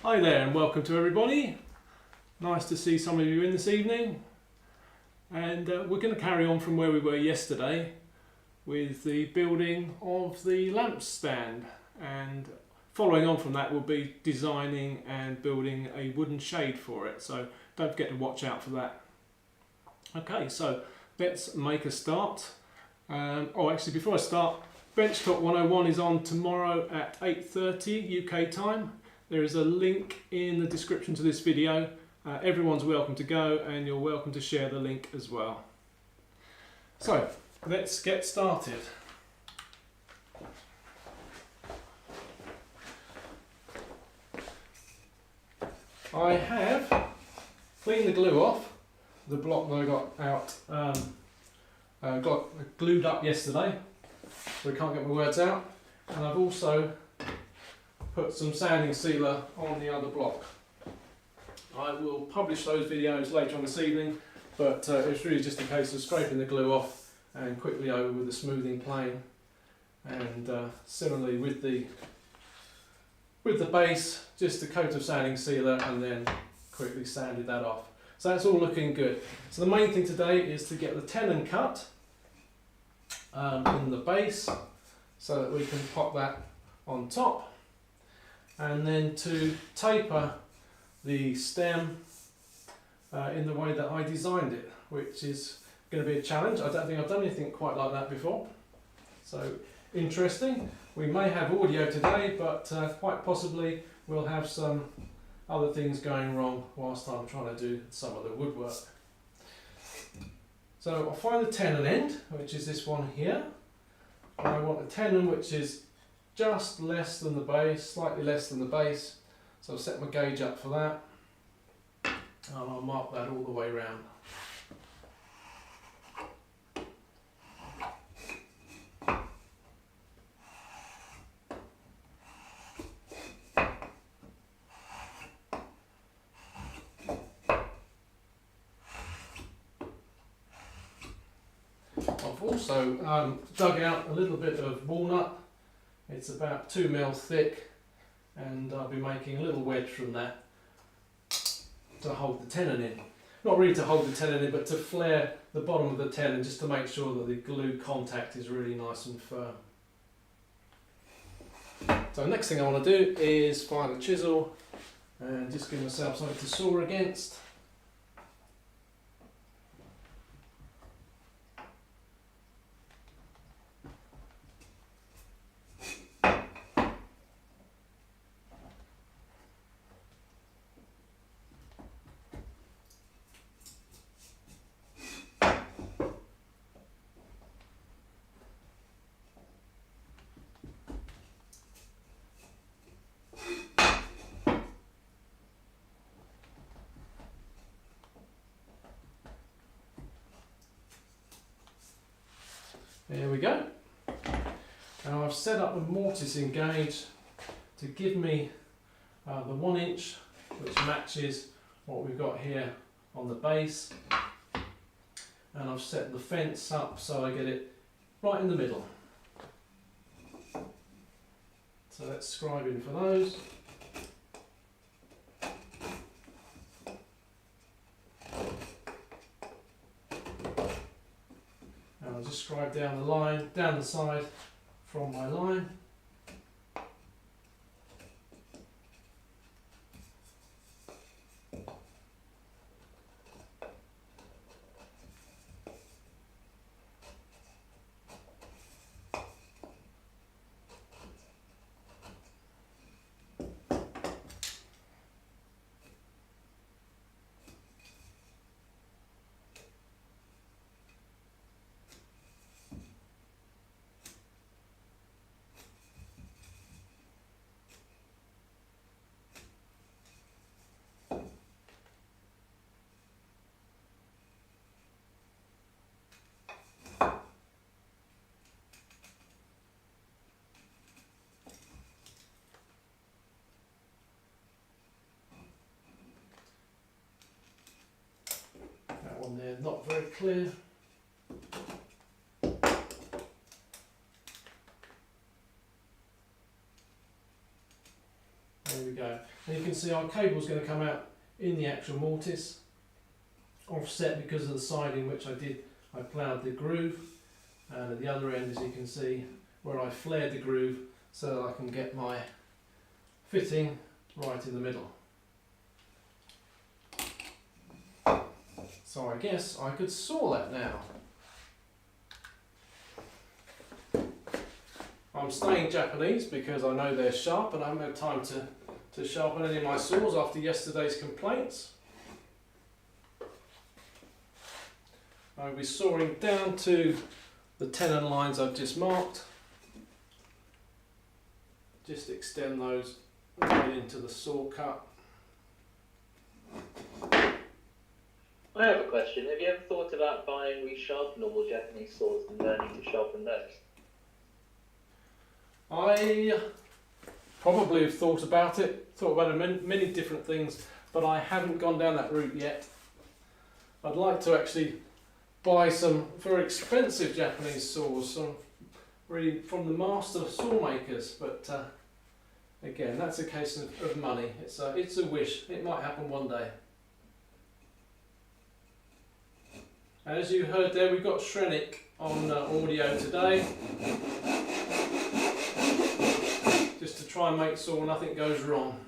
Hi there and welcome to everybody. Nice to see some of you in this evening, and we're going to carry on from where we were yesterday with the building of the lamp stand, and following on from that we'll be designing and building a wooden shade for it, so don't forget to watch out for that. Okay, so let's make a start. Actually before I start, Bench.Talk 101 is on tomorrow at 8:30 UK time. There is a link in the description to this video. Everyone's welcome to go, and you're welcome to share the link as well. So let's get started. I have cleaned the glue off the block that I got out, got glued up yesterday, so I can't get my words out, and I've also put some sanding sealer on the other block. I will publish those videos later on this evening, but it's really just a case of scraping the glue off and quickly over with a smoothing plane, and similarly with the base, just a coat of sanding sealer and then quickly sanded that off. So that's all looking good. So the main thing today is to get the tenon cut in the base so that we can pop that on top, and then to taper the stem in the way that I designed it, which is going to be a challenge. I don't think I've done anything quite like that before, so interesting. We may have audio today, but quite possibly we'll have some other things going wrong whilst I'm trying to do some of the woodwork. So I'll find the tenon end, which is this one here. I want a tenon which is just less than the base, slightly less than the base. So I'll set my gauge up for that, and I'll mark that all the way around. I've also dug out a little bit of walnut. It's about 2 mm thick, and I'll be making a little wedge from that to hold the tenon in. Not really to hold the tenon in, but to flare the bottom of the tenon, just to make sure that the glue contact is really nice and firm. So the next thing I want to do is find a chisel and just give myself something to saw against. There we go. Now I've set up a mortising gauge to give me the 1 inch, which matches what we've got here on the base, and I've set the fence up so I get it right in the middle. So let's scribe in for those. I'll just scribe down the line, down the side from my line. One there, not very clear. There we go. And you can see our cable is going to come out in the actual mortise, offset because of the side in which I ploughed the groove, and at the other end, as you can see, where I flared the groove so that I can get my fitting right in the middle. So I guess I could saw that now. I'm staying Japanese because I know they're sharp and I haven't had time to sharpen any of my saws after yesterday's complaints. I'll be sawing down to the tenon lines I've just marked. Just extend those right into the saw cut. I have a question. Have you ever thought about buying resharpenable Japanese saws and learning to sharpen those? I probably have thought about many different things, but I haven't gone down that route yet. I'd like to actually buy some very expensive Japanese saws, some really from the master saw makers, but again, that's a case of money. It's a wish. It might happen one day. As you heard there, we've got Shrenik on audio today, just to try and make sure nothing goes wrong.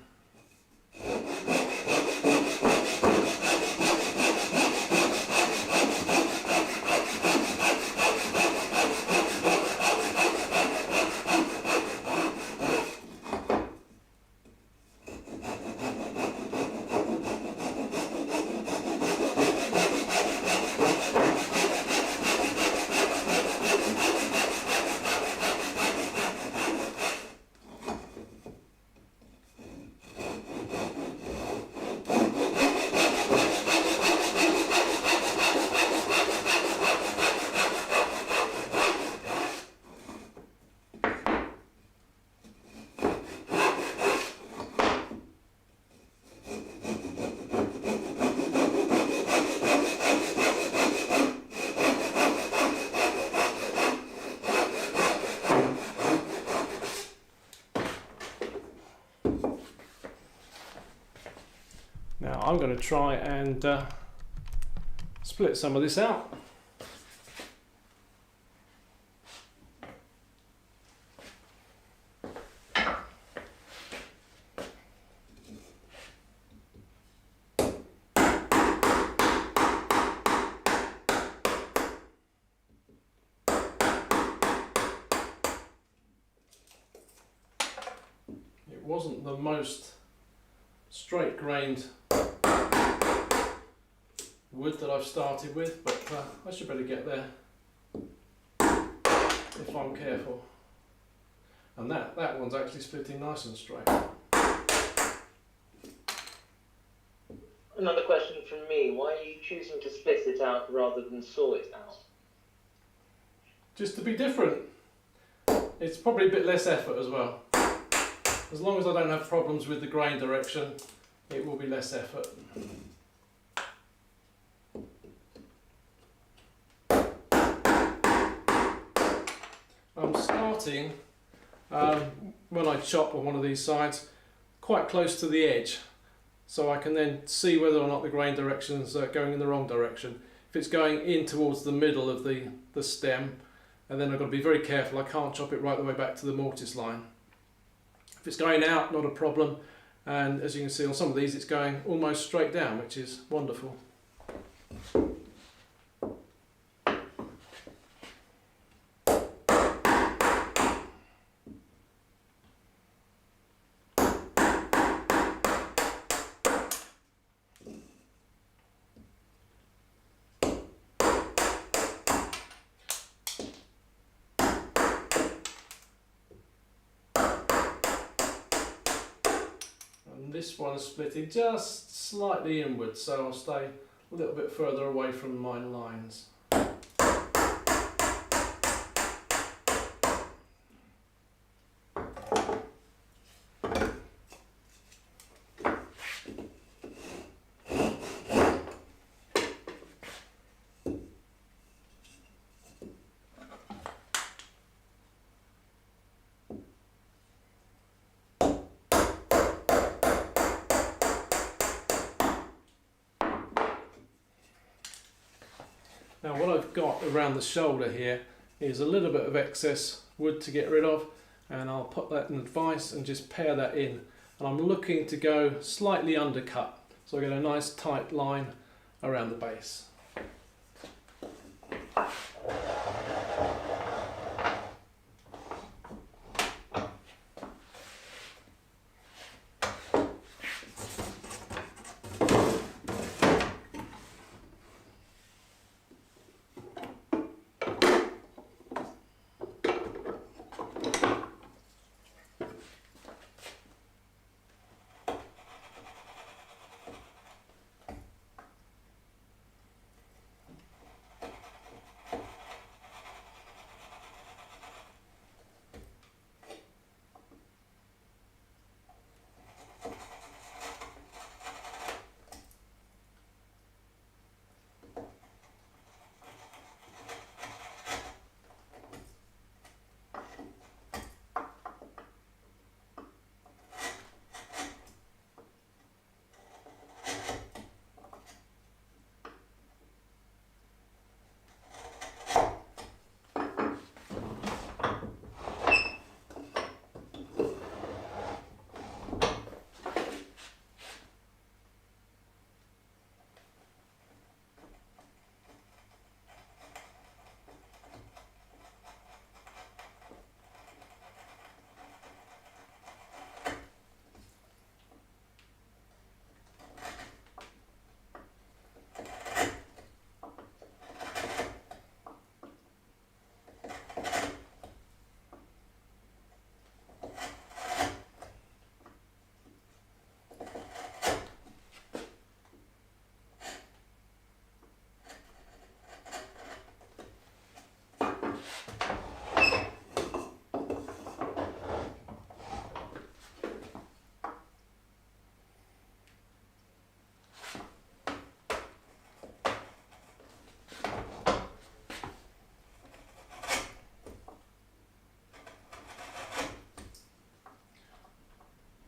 Now I'm going to try and split some of this out. It wasn't the most straight-grained wood that I've started with, but I should better get there if I'm careful. And that one's actually splitting nice and straight. Another question from me. Why are you choosing to split it out rather than saw it out? Just to be different. It's probably a bit less effort as well. As long as I don't have problems with the grain direction, it will be less effort. I'm starting, when I chop on one of these sides, quite close to the edge, so I can then see whether or not the grain direction's going in the wrong direction. If it's going in towards the middle of the stem, and then I've got to be very careful, I can't chop it right the way back to the mortise line. If it's going out, not a problem, and as you can see on some of these it's going almost straight down, which is wonderful. This one is splitting just slightly inwards, so I'll stay a little bit further away from my lines. Now what I've got around the shoulder here is a little bit of excess wood to get rid of, and I'll put that in the vise and just pare that in. And I'm looking to go slightly undercut, so I get a nice tight line around the base.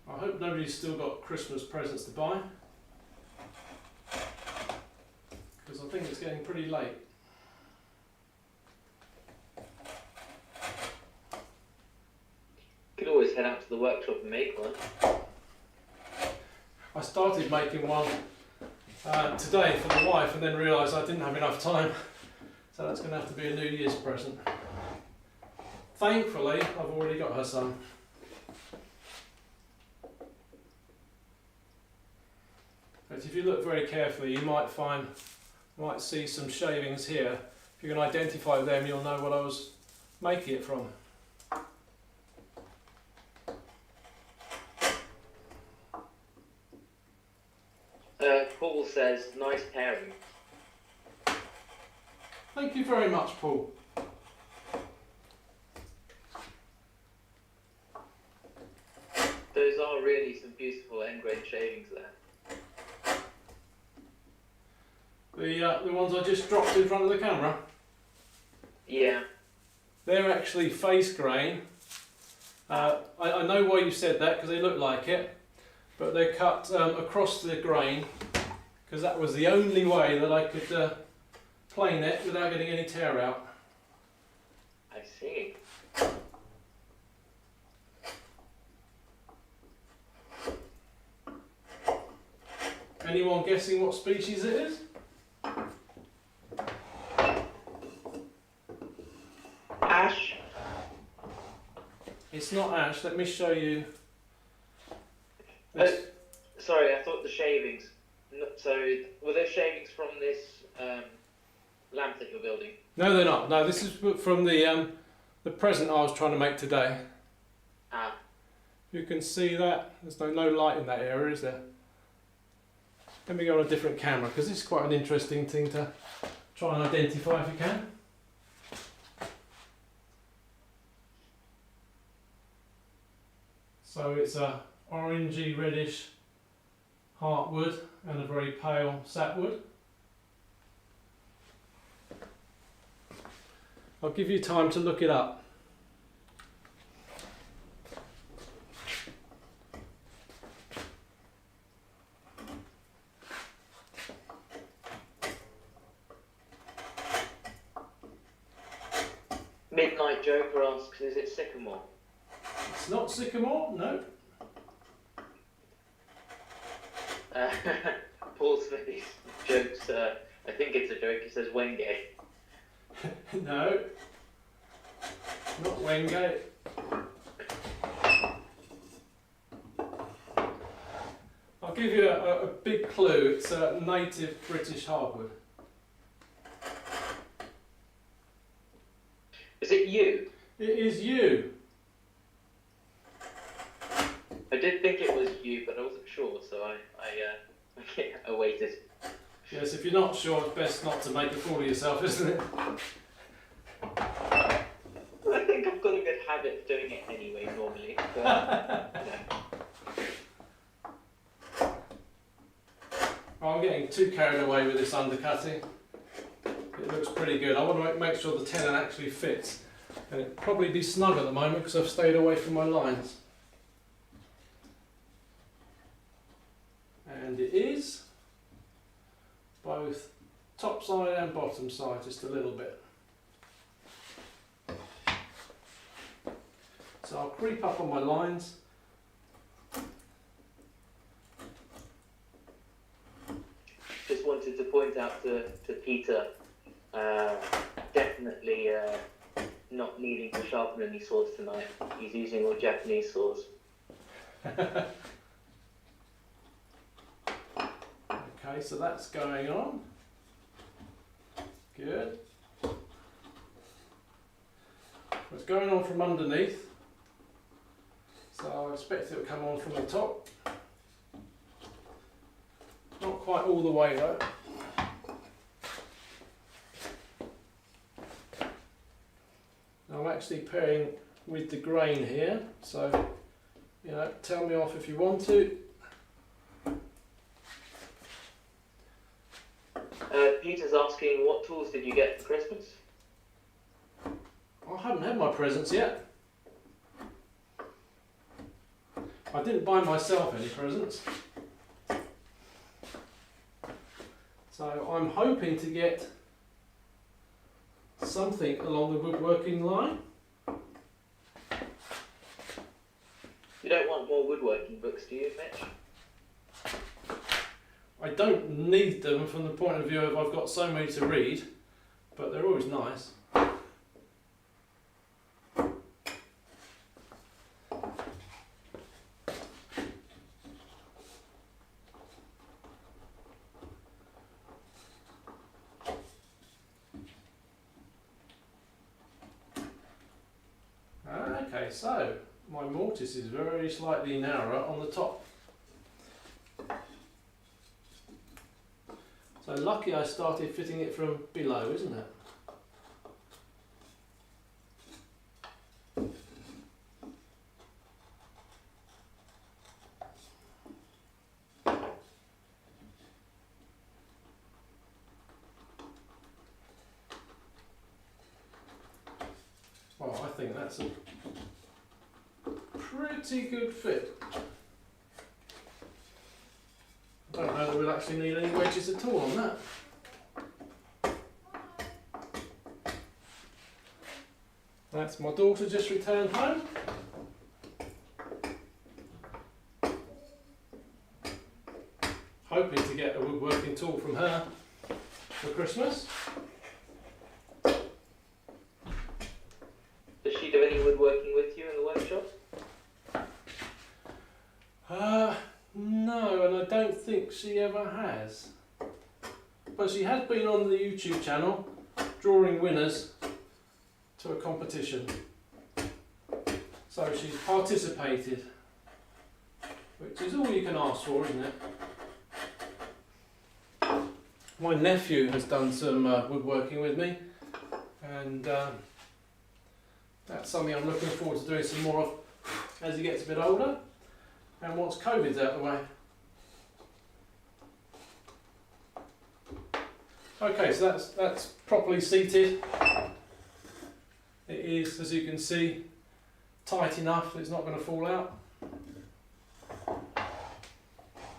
I hope nobody's still got Christmas presents to buy, because I think it's getting pretty late. You could always head out to the workshop and make one. I started making one today for the wife and then realised I didn't have enough time, so that's going to have to be a New Year's present. Thankfully, I've already got her some. But if you look very carefully, you might see some shavings here. If you can identify them, you'll know what I was making it from. Paul says, nice pairing. Thank you very much, Paul. Those are really some beautiful end-grain shavings there. The ones I just dropped in front of the camera? Yeah. They're actually face grain. I know why you said that, because they look like it, but they're cut across the grain, because that was the only way that I could plane it without getting any tear out. I see. Anyone guessing what species it is? Ash? It's not ash. Let me show you. Sorry, I thought the shavings. So, were there shavings from this lamp that you're building? No, they're not. No, this is from the present I was trying to make today. Ah. You can see that. There's no light in that area, is there? Let me go on a different camera, because this is quite an interesting thing to try and identify if you can. So it's a orangey reddish heartwood and a very pale sapwood. I'll give you time to look it up. Midnight Joker asks, is it sycamore? It's not sycamore, no. Paul Smithy's jokes, I think it's a joke, he says Wenge. No, not Wenge. I'll give you a big clue. It's a native British hardwood. Is it yew? It is yew. I did think it was yew, but I wasn't sure, so I waited. Yes, if you're not sure, it's best not to make a fool of yourself, isn't it? I think I've got a good habit of doing it anyway, normally. But, I'm getting too carried away with this undercutting. It looks pretty good. I want to make sure the tenon actually fits. And it'll probably be snug at the moment because I've stayed away from my lines. And it is both top side and bottom side, just a little bit. So I'll creep up on my lines. just wanted to point out to Peter, definitely not needing to sharpen any swords tonight. He's using all Japanese swords. Okay, so that's going on. Good. It's going on from underneath, so I expect it will come on from the top. Not quite all the way though. I'm actually pairing with the grain here, so tell me off if you want to. Peter's asking, what tools did you get for Christmas? I haven't had my presents yet. I didn't buy myself any presents. So I'm hoping to get something along the woodworking line. You don't want more woodworking books, do you, Mitch? I don't need them from the point of view of I've got so many to read, but they're always nice. Okay, so my mortise is very slightly narrower on the top. So lucky I started fitting it from below, isn't it? Well, I think that's a pretty good fit. I don't know that we'll actually need any wedges at all on that. That's my daughter just returned home. Hoping to get a woodworking tool from her for Christmas. Does she do any woodworking with you in the workshop? No, and I don't think she ever has. But she has been on the YouTube channel drawing winners to a competition. So she's participated, which is all you can ask for, isn't it? My nephew has done some woodworking with me, and that's something I'm looking forward to doing some more of as he gets a bit older and once COVID's out of the way. Okay, so that's properly seated. It is, as you can see, tight enough that it's not going to fall out. In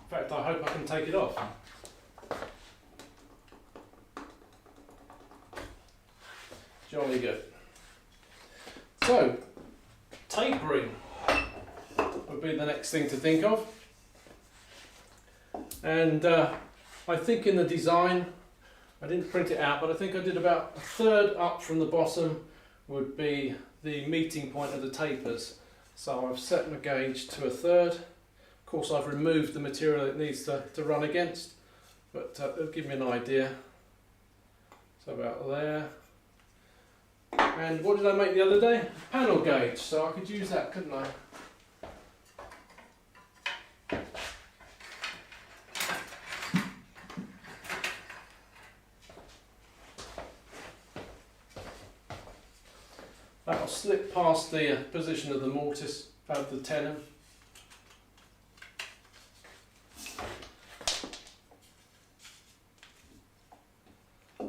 fact, I hope I can take it off. Jolly good. So, tapering would be the next thing to think of. And I think in the design, I didn't print it out, but I think I did about a third up from the bottom would be the meeting point of the tapers. So I've set my gauge to a third. Of course, I've removed the material it needs to run against, but it'll give me an idea. So about there. And what did I make the other day? Panel gauge, so I could use that, couldn't I? That'll slip past the position of the mortise, of the tenon. So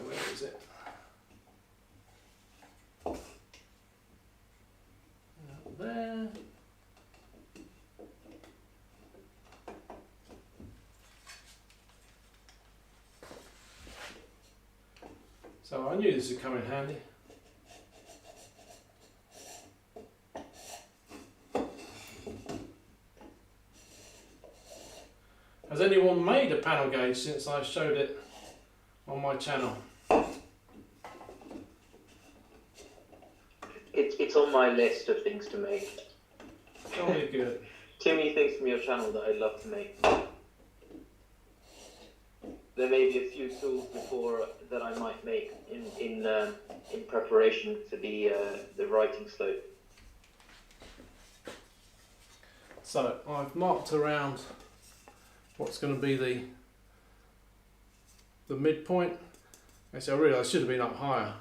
where is it? There. So I knew this would come in handy. Has anyone made a panel gauge since I showed it on my channel? It's on my list of things to make. Jolly good. Too many things from your channel that I'd love to make. There may be a few tools before that I might make in preparation for the writing slope. So I've marked around what's going to be the midpoint. Actually, I realised I should have been up higher.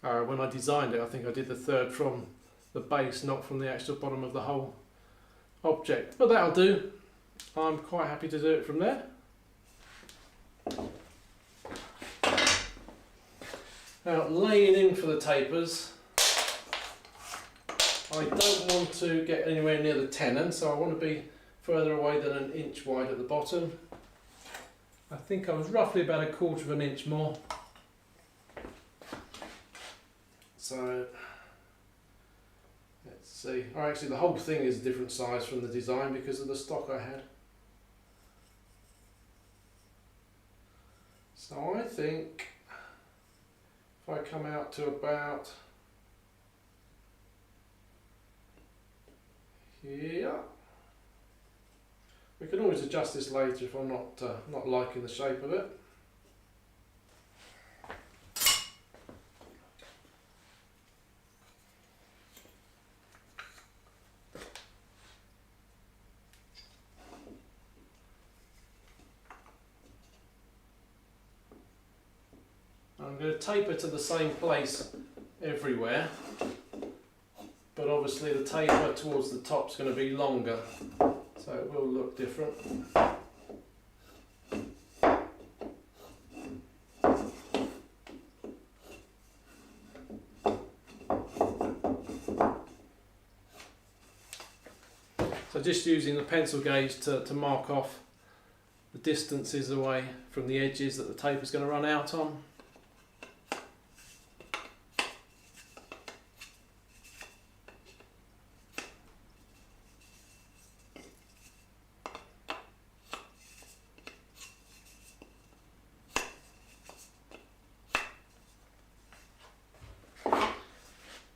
When I designed it, I think I did the third from the base, not from the actual bottom of the whole object. But that'll do. I'm quite happy to do it from there. Now, laying in for the tapers, I don't want to get anywhere near the tenon, so I want to be further away than an inch wide at the bottom. I think I was roughly about 1/4 of an inch more. So let's see. Oh, actually the whole thing is a different size from the design because of the stock I had. So I think if I come out to about here, we can always adjust this later if I'm not liking the shape of it. I'm going to taper to the same place everywhere, but obviously the taper towards the top is going to be longer, so it will look different. So just using the pencil gauge to mark off the distances away from the edges that the taper is going to run out on.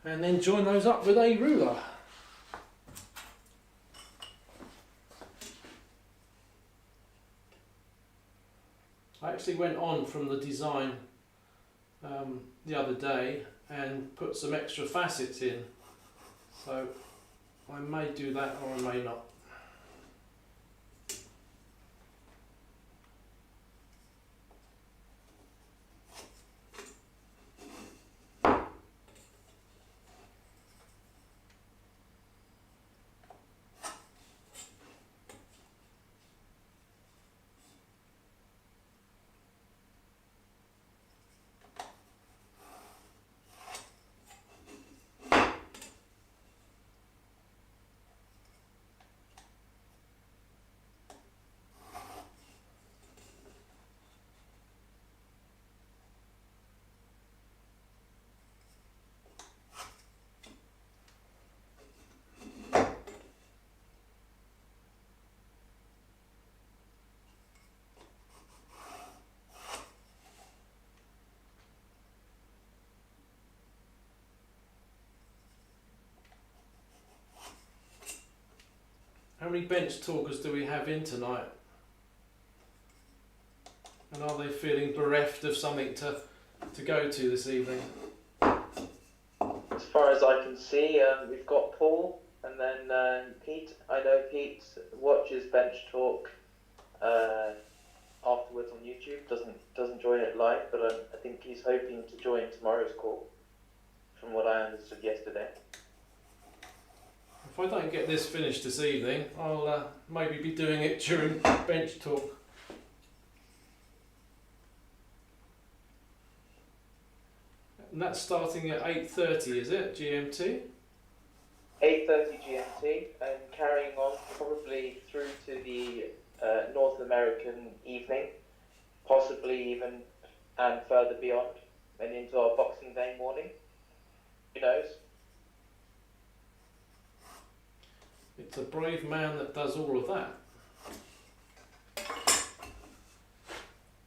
And then join those up with a ruler. I actually went on from the design the other day and put some extra facets in, so I may do that or I may not. How many bench talkers do we have in tonight? And are they feeling bereft of something to go to this evening? As far as I can see, we've got Paul and then Pete. I know Pete watches Bench Talk afterwards on YouTube. Doesn't join it live, but I think he's hoping to join tomorrow's call, from what I understood yesterday. If I don't get this finished this evening, I'll maybe be doing it during Bench Talk. And that's starting at 8:30, is it, GMT? 8:30 GMT, and carrying on probably through to the North American evening, possibly even and further beyond, and into our Boxing Day morning. Who knows? It's a brave man that does all of that.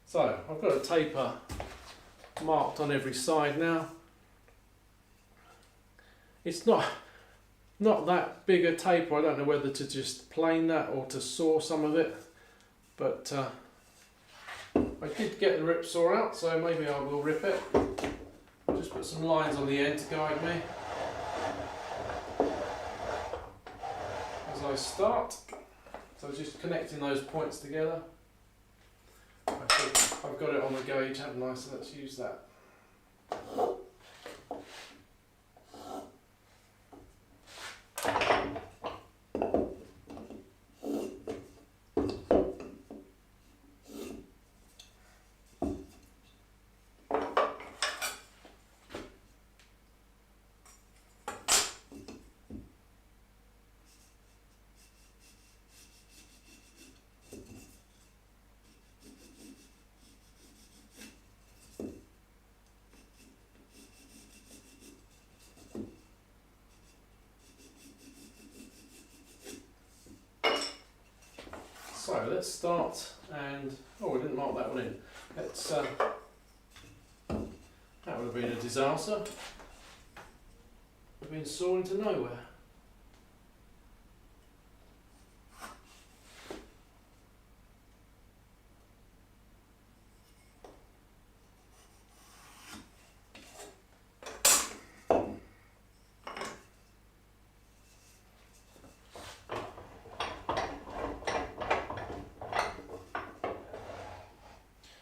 So, I've got a taper marked on every side now. It's not that big a taper. I don't know whether to just plane that or to saw some of it, but I did get the rip saw out, so maybe I will rip it. I'll just put some lines on the end to guide me as I start. So just connecting those points together. I think I've got it on the gauge, haven't I? So let's use that. So let's start, and we didn't mark that one in. Let's that would have been a disaster. We've been sawing to nowhere.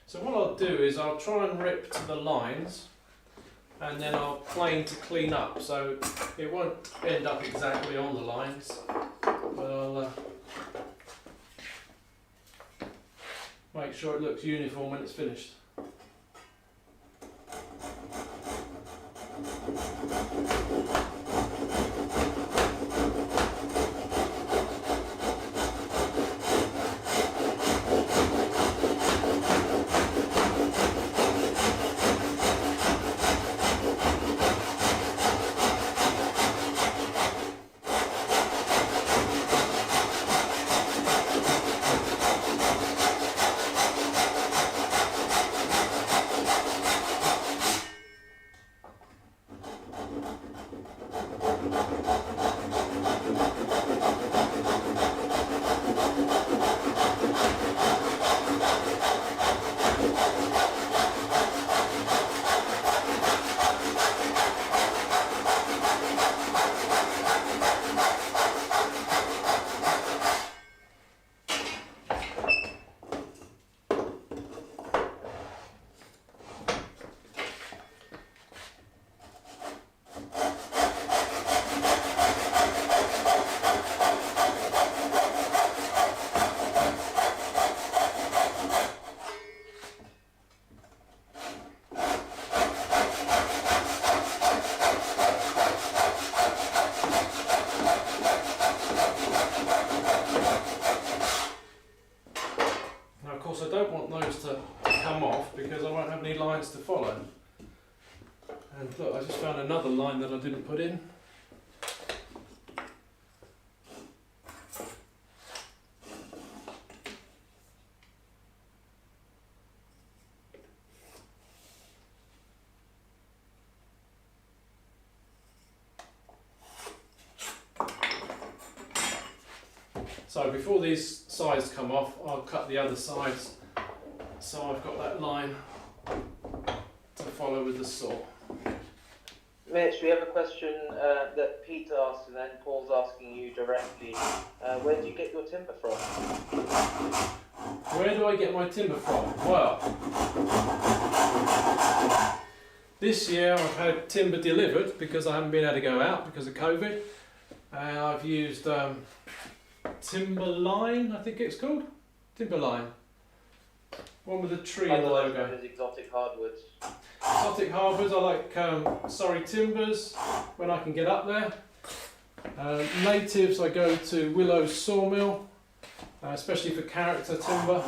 So what I'll do is I'll try and rip to the lines, and then I'll plane to clean up, so it won't end up exactly on the lines, but I'll make sure it looks uniform when it's finished. I don't want those to come off because I won't have any lines to follow. And look, I just found another line that I didn't put in. So before these sides come off, I'll cut the other sides, so I've got that line to follow with the saw. Mitch, we have a question that Pete asked, and then Paul's asking you directly. Where do you get your timber from? Where do I get my timber from? Well, this year I've had timber delivered because I haven't been able to go out because of COVID. I've used Timberline, I think it's called. Timberline. One with a tree in the Otherwise logo. known as exotic hardwoods. Exotic hardwoods, I like Surrey Timbers when I can get up there. Natives, I go to Willow Sawmill, especially for character timber.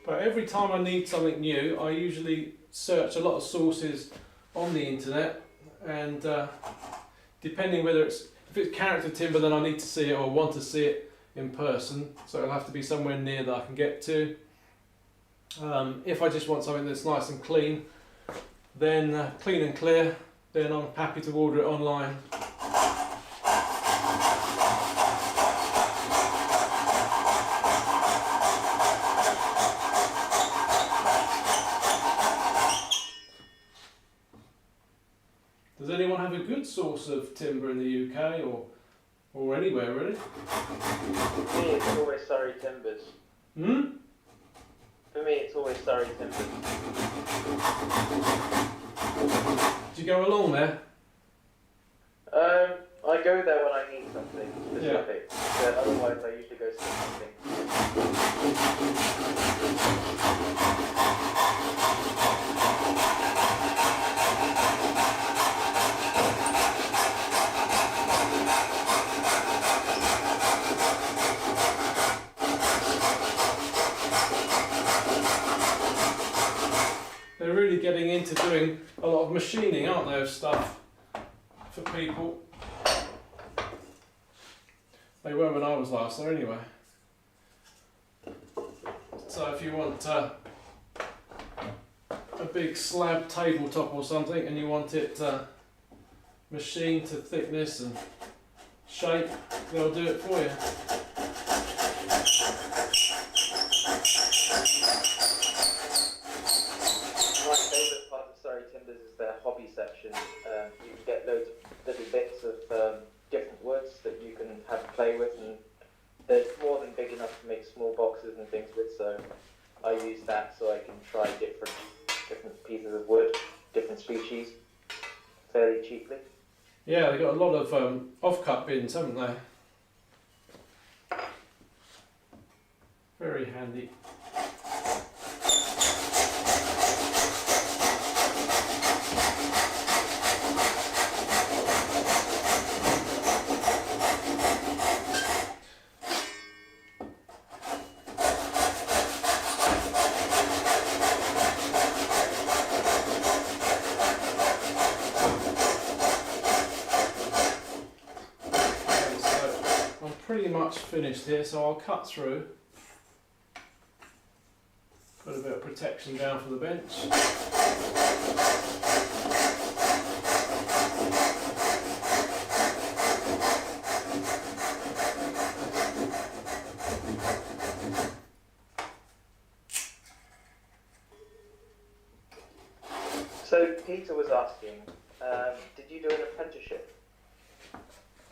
But every time I need something new, I usually search a lot of sources on the internet, and depending whether if it's character timber, then I need to see it or want to see it in person, so it'll have to be somewhere near that I can get to. If I just want something that's nice and clean, then clean and clear, then I'm happy to order it online. Does anyone have a good source of timber in the UK or anywhere really? For me, it's always Surrey Timbers. For me, it's always Surrey Timbers. Do you go along there? I go there when I need something specific. But otherwise, I usually go see something. They're really getting into doing a lot of machining, aren't they, of stuff for people. They were when I was last there anyway. So if you want a big slab tabletop or something and you want it machined to thickness and shape, they'll do it for you. My favourite part of Surrey Timbers is their hobby section. You can get loads of little bits of different woods that you can have to play with, and they're more than big enough to make small boxes and things with, so I use that so I can try different pieces of wood, different species, fairly cheaply. Yeah, they've got a lot of off-cut bins, haven't they? Very handy. Pretty much finished here, so I'll cut through, put a bit of protection down for the bench. So Peter was asking, did you do an apprenticeship?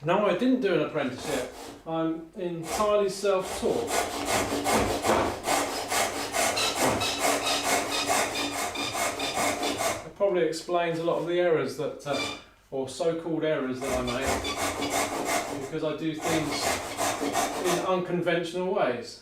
No, I didn't do an apprenticeship. I'm entirely self-taught. It probably explains a lot of the errors that, or so-called errors that I make, because I do things in unconventional ways.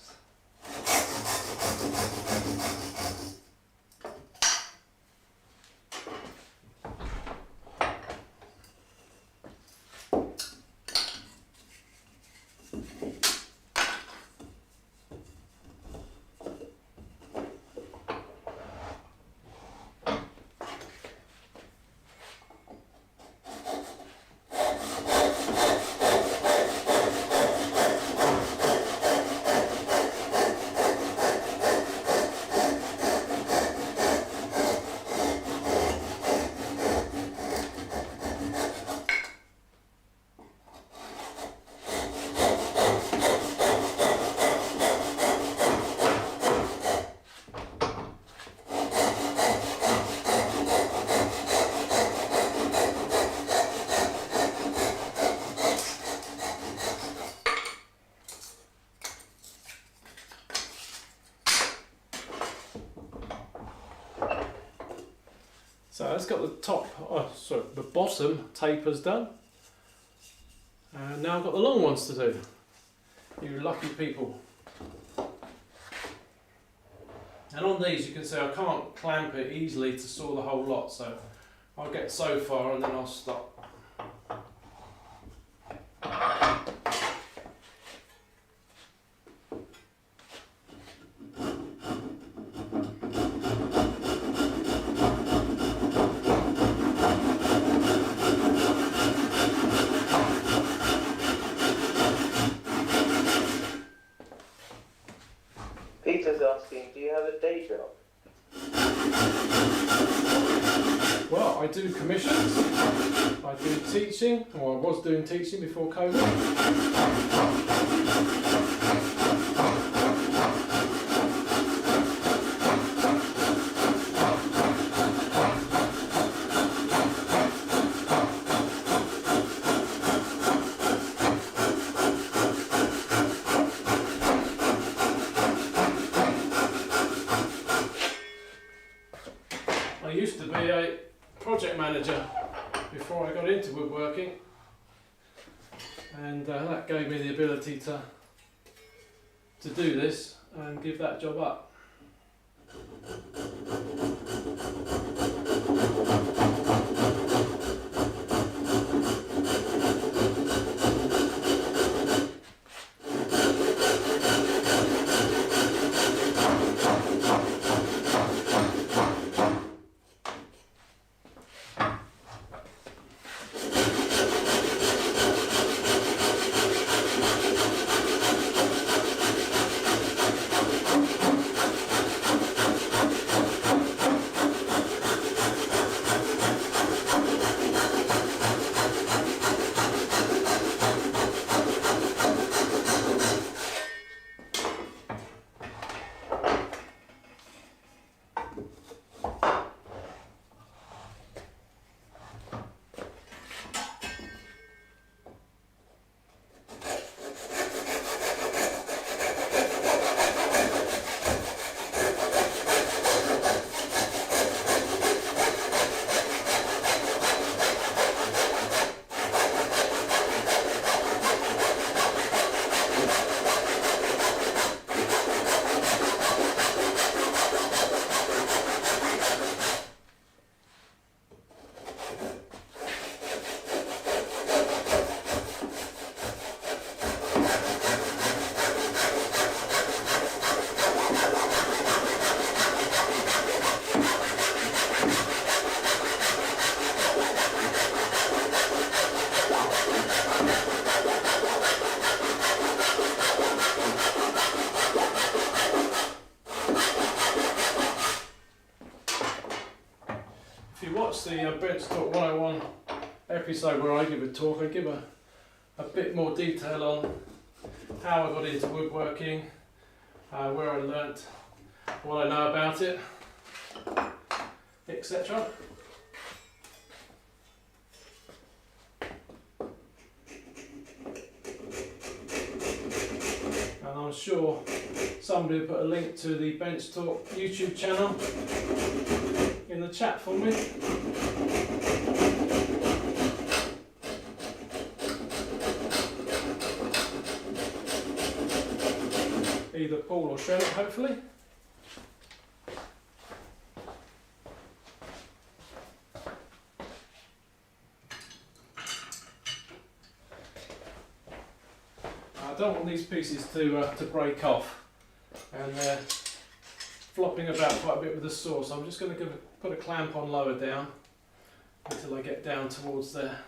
it's got the bottom tapers done. And now I've got the long ones to do. You lucky people. And on these you can see I can't clamp it easily to saw the whole lot, so I'll get so far and then I'll stop. Peter's asking, do you have a day job? Well, I do commissions, I do teaching, or I was doing teaching before COVID. I used to be a project manager before I got into woodworking, and that gave me the ability to do this and give that job up. If you watch the Bench.Talk.101 episode where I give a talk, I give a bit more detail on how I got into woodworking, where I learnt, what I know about it, etc. And I'm sure somebody will put a link to the Bench Talk YouTube channel in the chat for me. Either Paul or Shreddit, hopefully. I don't want these pieces to break off, and they're flopping about quite a bit with the saw, so I'm just going to put a clamp on lower down until I get down towards there.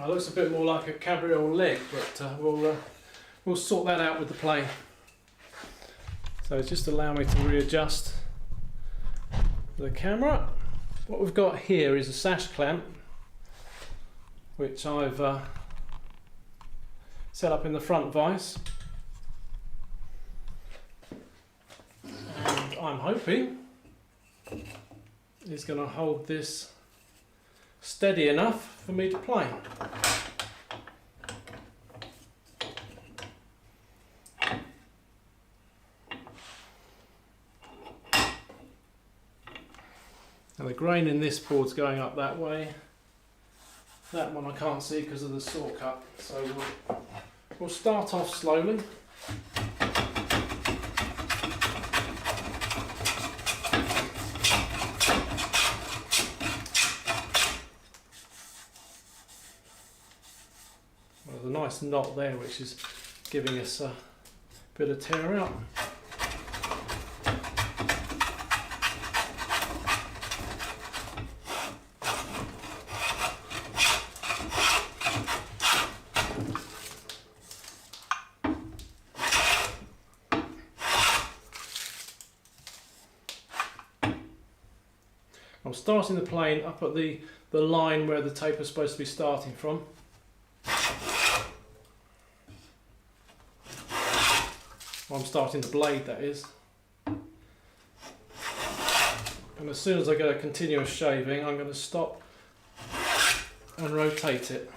It looks a bit more like a cabriole leg, but we'll sort that out with the plane. So just allow me to readjust the camera. What we've got here is a sash clamp, which I've set up in the front vise. And I'm hoping it's going to hold this steady enough for me to play. Now the grain in this board's going up that way. That one I can't see because of the saw cut, so we'll start off slowly. Well, there's a nice knot there which is giving us a bit of tear out. I'm starting the plane up at the line where the taper is supposed to be starting from. I'm starting the blade, that is. And as soon as I get a continuous shaving, I'm going to stop and rotate it.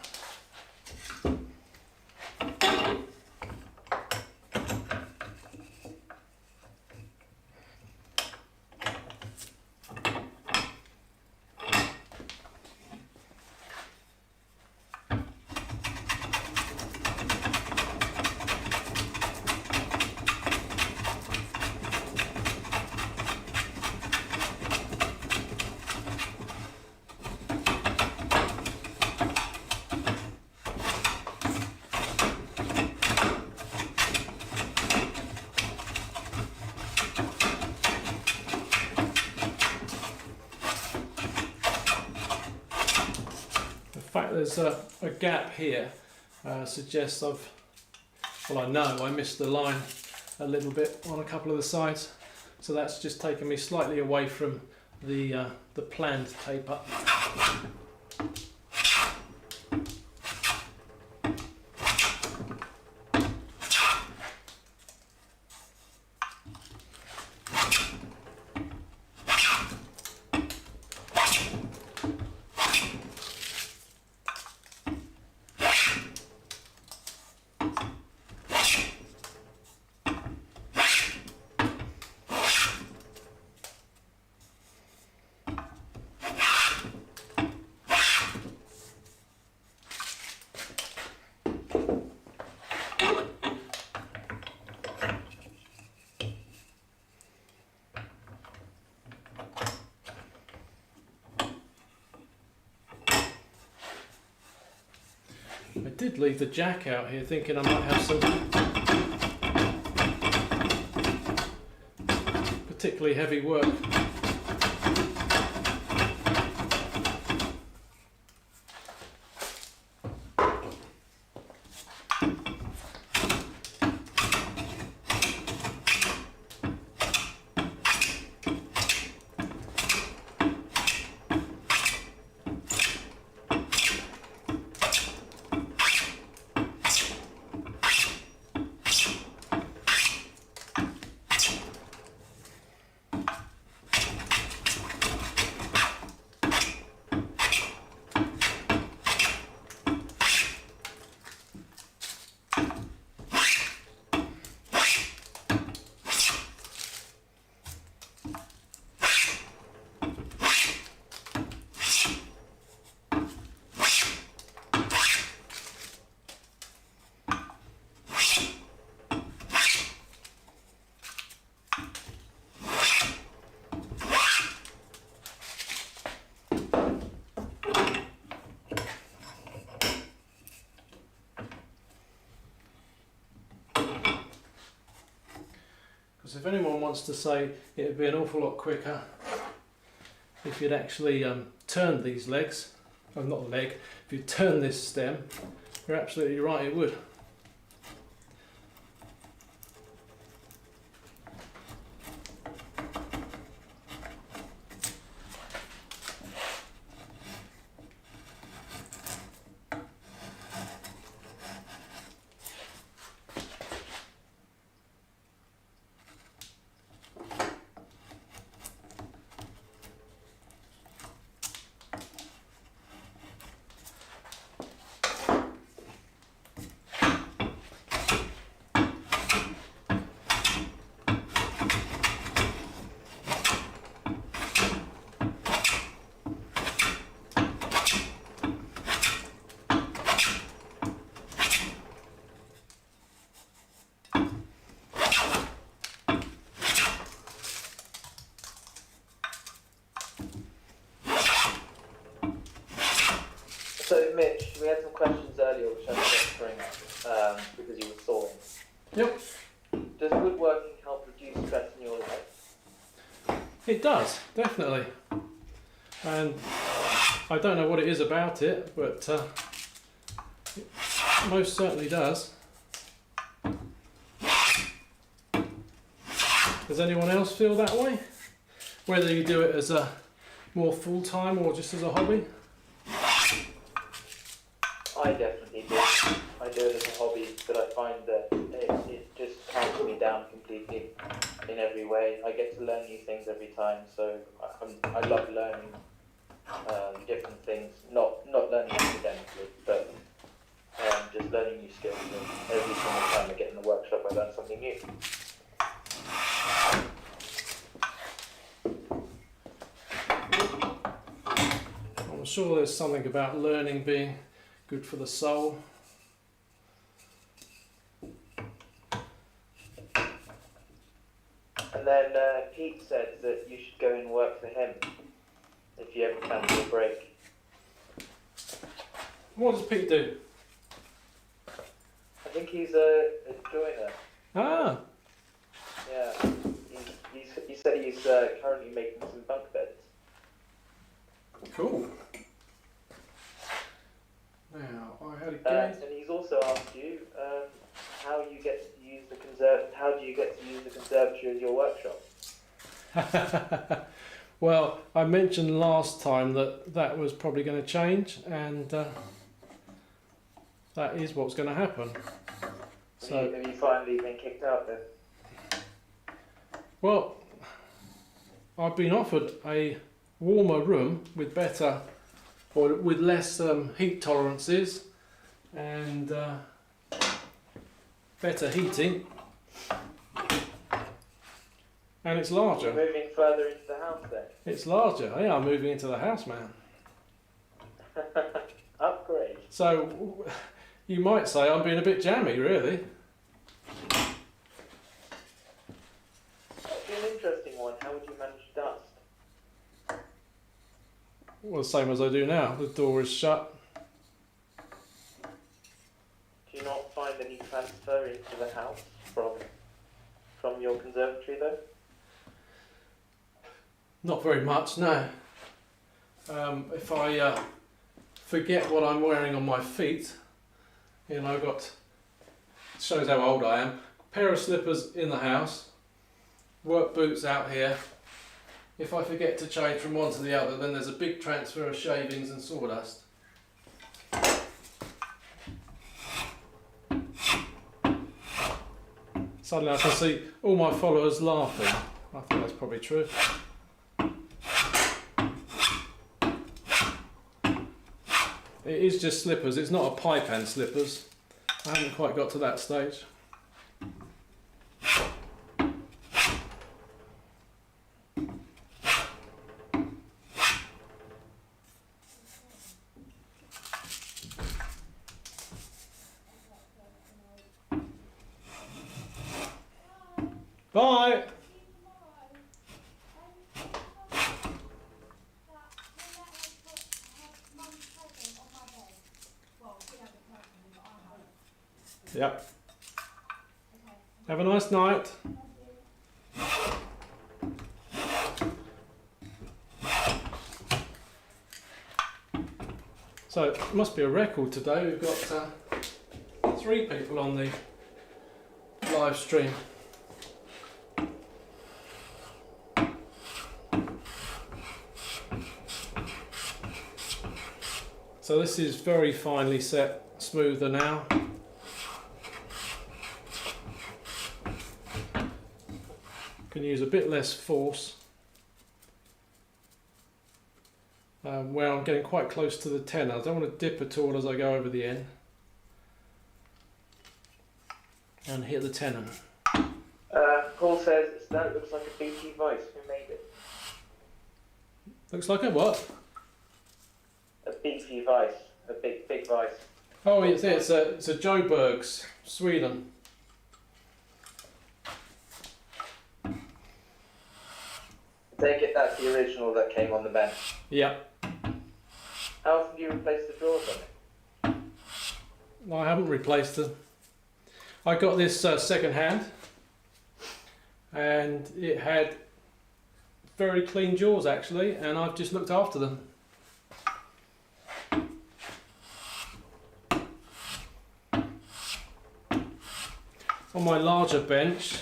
The fact there's a gap here suggests I know I missed the line a little bit on a couple of the sides, so that's just taken me slightly away from the planned taper. I did leave the jack out here thinking I might have some particularly heavy work. If anyone wants to say it would be an awful lot quicker if you'd actually turned these legs, oh, not the leg, if you turn this stem, you're absolutely right, it would. So Mitch, we had some questions earlier which I forgot to bring up because you were sawing. Yep. Does woodworking help reduce stress in your life? It does, definitely. And I don't know what it is about it, but it most certainly does. Does anyone else feel that way? Whether you do it as a more full-time or just as a hobby? I definitely do. I do it as a hobby, but I find that it just calms me down completely in every way. I get to learn new things every time, so I love learning different things. Not learning academically, but just learning new skills. And every single time I get in the workshop, I learn something new. I'm sure there's something about learning being good for the soul. And then Pete said that you should go and work for him if you ever fancy a break. What does Pete do? I think he's a joiner. Ah, Yeah. He said he's currently making some bunk beds. cool. Now, I had a And guess. he's also asked you how you get to use the how do you get to use the conservatory as your workshop? Well, I mentioned last time that was probably going to change, and that is what's going to happen. So, Have you finally been kicked out then? well, I've been offered a warmer room with better, or with less heat tolerances, and better heating, and it's larger. You're moving further into the house then? It's larger. Yeah, I'm moving into the house, man. Upgrade. So you might say I'm being a bit jammy, really. That'd be an interesting one. How would you manage dust? Well, the same as I do now. The door is shut. Do you not find any transfer into the house from your conservatory though? Not very much, no. If I forget what I'm wearing on my feet, you know, I've got, shows how old I am, pair of slippers in the house, work boots out here. If I forget to change from one to the other, then there's a big transfer of shavings and sawdust. Suddenly I can see all my followers laughing. I think that's probably true. It is just slippers, it's not a pipe and slippers. I haven't quite got to that stage. Bye! Yep. Have a nice night. So it must be a record today. We've got 3 people on the live stream. So this is very finely set, smoother now. Can use a bit less force. Where I'm getting quite close to the tenon. I don't want to dip at all as I go over the end. And hit the tenon. Paul says that looks like a BT Vice. Who made it? Looks like a what? A BT Vice. A big Vice. Oh, it's a Joe Bergs, Sweden. Take it that's the original that came on the bench. Yeah. How often do you replace the drawers on it? No, I haven't replaced them. I got this second hand, and it had very clean jaws actually, and I've just looked after them. On my larger bench,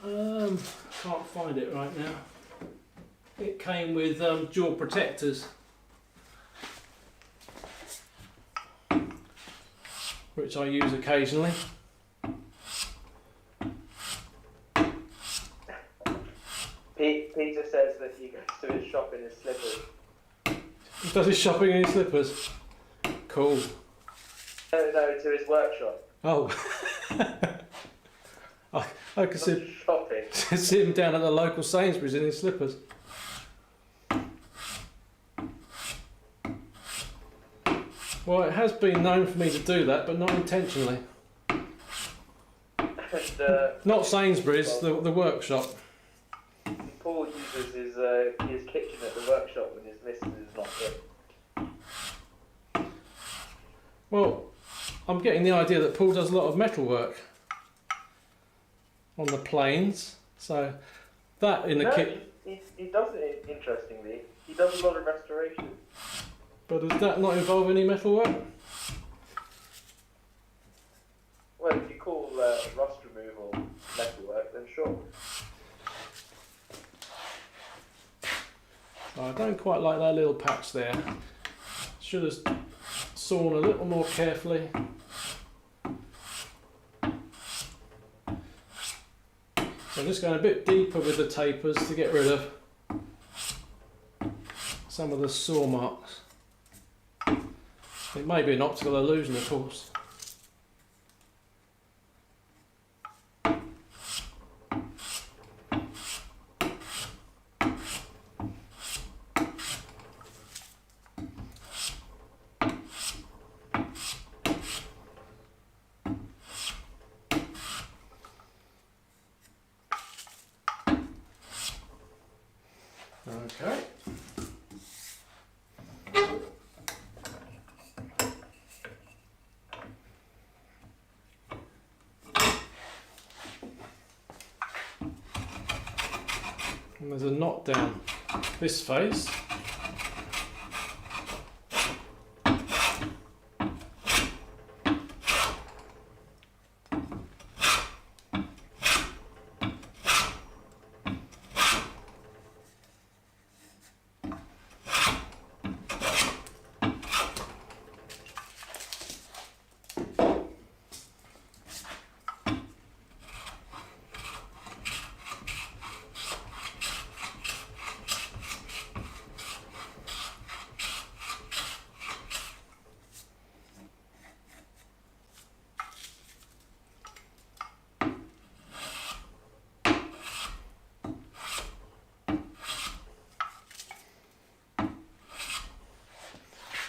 can't find it right now. It came with jaw protectors, which I use occasionally. Peter says that he goes to his shop in his slippers. He does his shopping in his slippers. Cool. No, to his workshop. Oh. I could see him down at the local Sainsbury's in his slippers. Well, it has been known for me to do that, but not intentionally. Not Sainsbury's, the workshop. Paul uses his kitchen at the workshop when his missus is not here. Well, I'm getting the idea that Paul does a lot of metal work on the planes, so that in the kit. He does it interestingly. He does a lot of restoration. But does that not involve any metal work? Well, if you call rust removal metal work, then sure. I don't quite like that little patch there. Should have sawn a little more carefully. So I'm just going a bit deeper with the tapers to get rid of some of the saw marks. It may be an optical illusion, of course. Okay. And there's a knot down this face.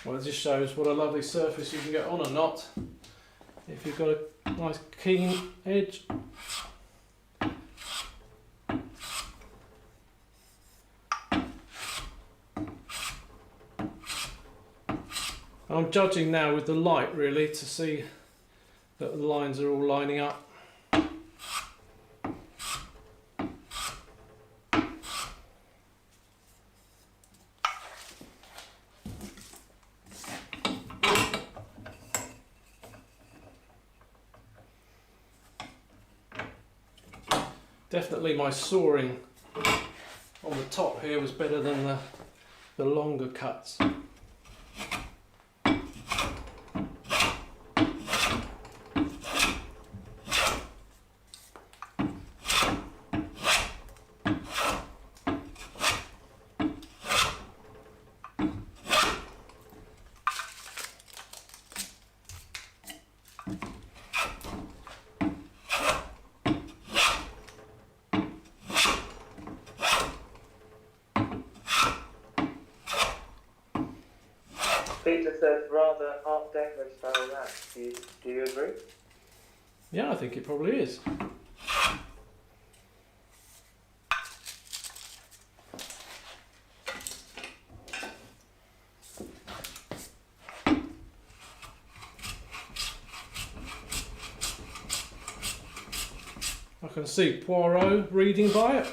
Well, it just shows what a lovely surface you can get on a knot if you've got a nice keen edge. I'm judging now with the light really to see that the lines are all lining up. Definitely my sawing on the top here was better than the longer cuts. Peter says rather Art Deco style lamp. Do you agree? Yeah, I think it probably is. I can see Poirot reading by it.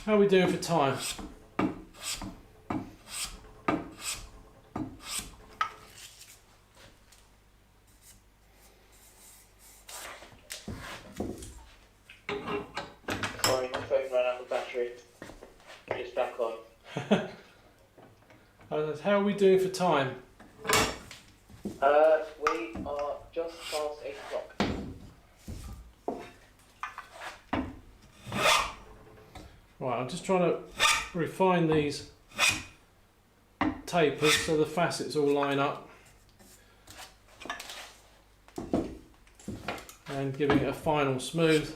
How are we doing for time? Sorry, my phone ran out of battery. It's back on. How are we doing for time? We are just past 8 o'clock. Right, I'm just trying to refine these tapers so the facets all line up and giving it a final smooth.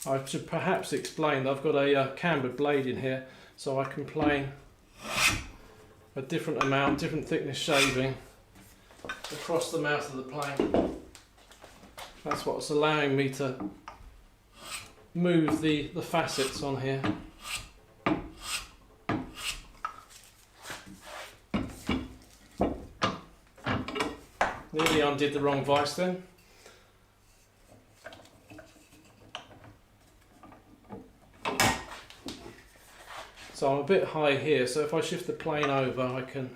I should perhaps explain that I've got a cambered blade in here, so I can plane a different amount, different thickness shaving across the mouth of the plane. That's what's allowing me to move the facets on here. Nearly undid the wrong vice then. So I'm a bit high here, so if I shift the plane over I can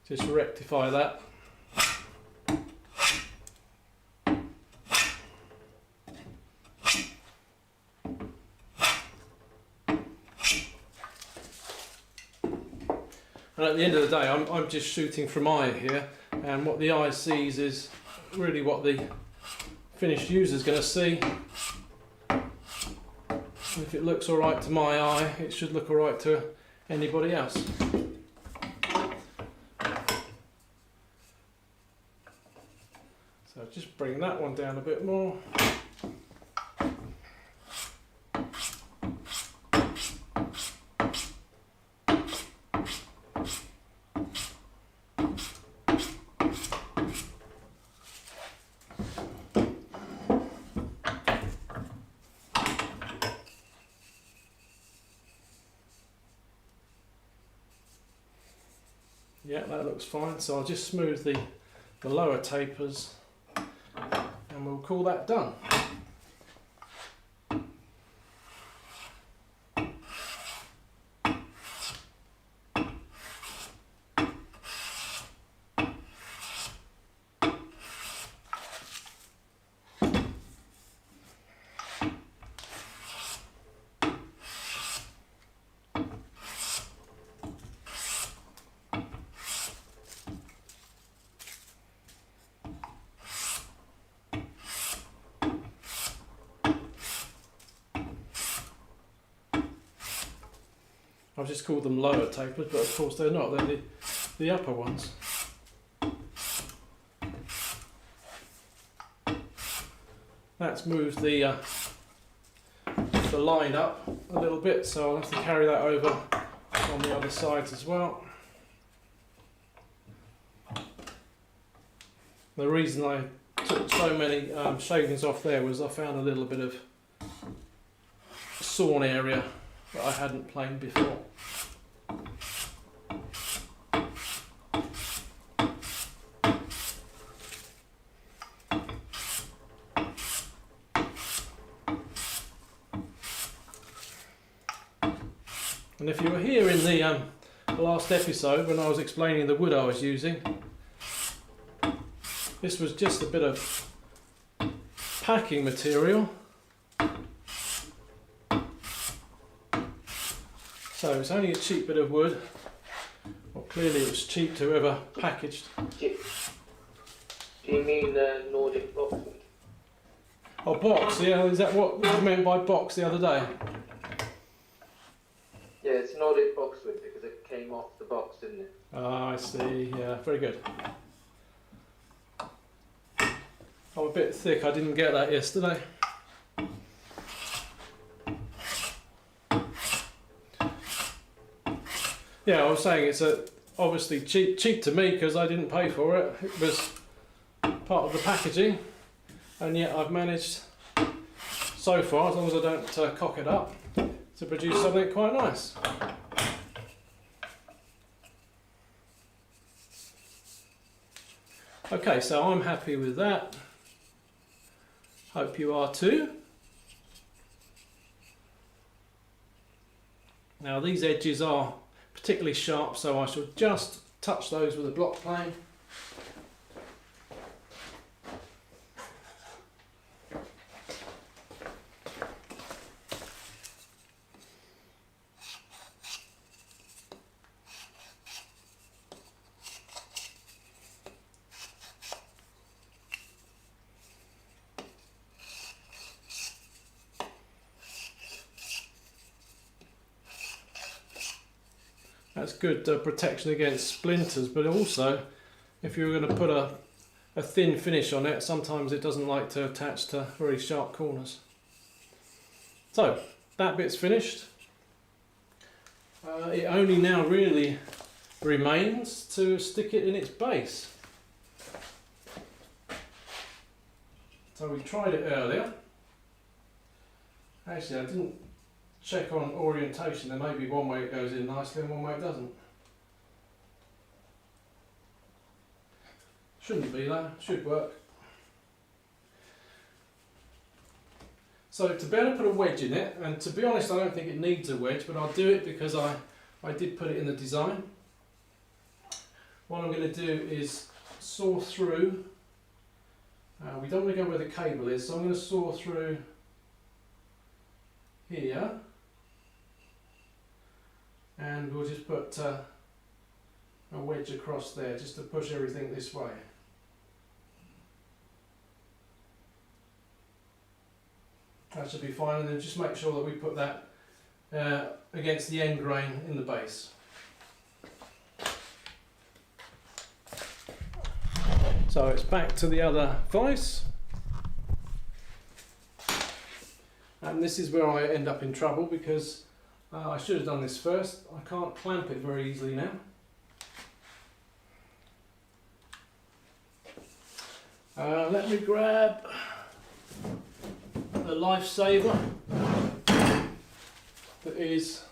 just rectify that. And at the end of the day I'm just shooting from eye here, and what the eye sees is really what the finished user is going to see. If it looks alright to my eye, it should look alright to anybody else. So just bring that one down a bit more. Yeah, that looks fine. So I'll just smooth the lower tapers and we'll call that done. I've just called them lower tapers, but of course they're not, they're the upper ones. That's moved the line up a little bit, so I'll have to carry that over on the other sides as well. The reason I took so many shavings off there was I found a little bit of sawn area that I hadn't planed before. And if you were here in the last episode when I was explaining the wood I was using, this was just a bit of packing material. So it's only a cheap bit of wood. Well, clearly it was cheap to whoever packaged. Do you mean Nordic boxwood? Oh, box, yeah, is that what you meant by box the other day? Yeah, it's Nordic boxwood because it came off the box, didn't it? Ah, I see, yeah, very good. I'm a bit thick, I didn't get that yesterday. Yeah, I was saying it's obviously cheap to me because I didn't pay for it. It was part of the packaging, and yet I've managed so far, as long as I don't cock it up, to produce something quite nice. Okay, so I'm happy with that. Hope you are too. Now these edges are particularly sharp, so I shall just touch those with a block plane. That's good protection against splinters, but also if you're going to put a thin finish on it, sometimes it doesn't like to attach to very sharp corners. So that bit's finished. It only now really remains to stick it in its base. So we tried it earlier. Actually, I didn't check on orientation. There may be one way it goes in nicely and one way it doesn't. Shouldn't be though, should work. So to be able to put a wedge in it, and to be honest I don't think it needs a wedge, but I'll do it because I did put it in the design. What I'm going to do is saw through, we don't want to go where the cable is, so I'm going to saw through here. And we'll just put a wedge across there just to push everything this way. That should be fine, and then just make sure that we put that against the end grain in the base. So it's back to the other vise. And this is where I end up in trouble because I should have done this first. I can't clamp it very easily now. Let me grab the lifesaver that is,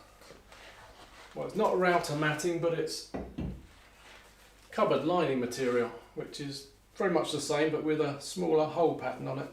well, it's not router matting, but it's cupboard lining material, which is very much the same but with a smaller hole pattern on it.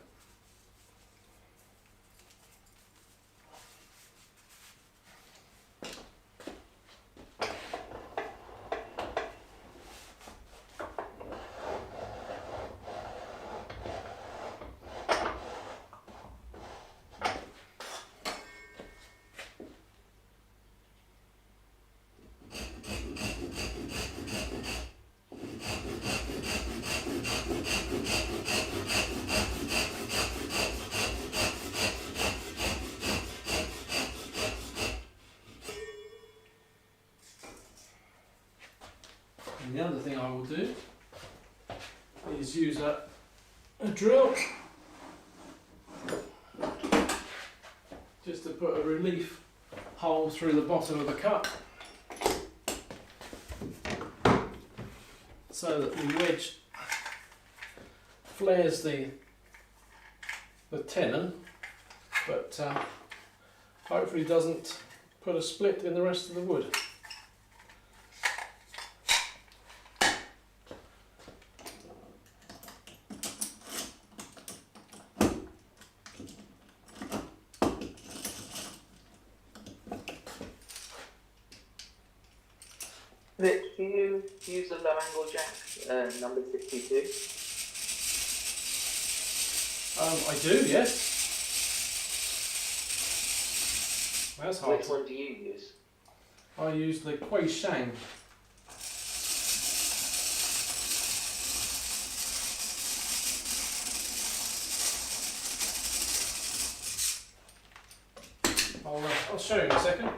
And the other thing I will do is use a drill just to put a relief hole through the bottom of the cup so that the wedge flares the tenon, but hopefully doesn't put a split in the rest of the wood. Mitch, do you use a low angle jack, number 62? I do, yes. That's hard. Which one do you use? I use the Kuei Shang. I'll show you in a second.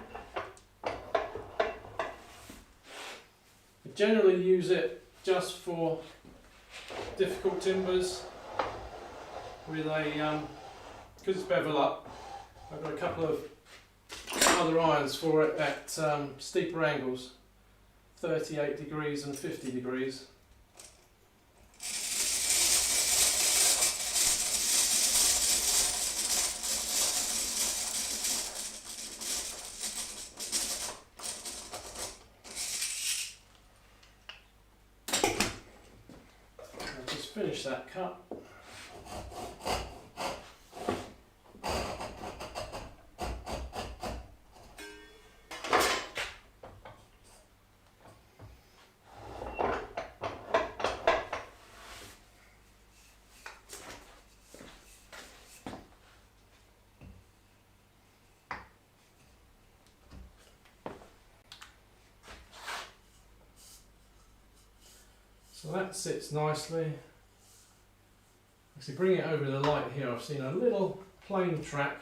I generally use it just for difficult timbers with a, because it's bevel up, I've got a couple of other irons for it at steeper angles, 38 degrees and 50 degrees. I'll just finish that cut. So that sits nicely. Actually, bring it over the light here. I've seen a little plane track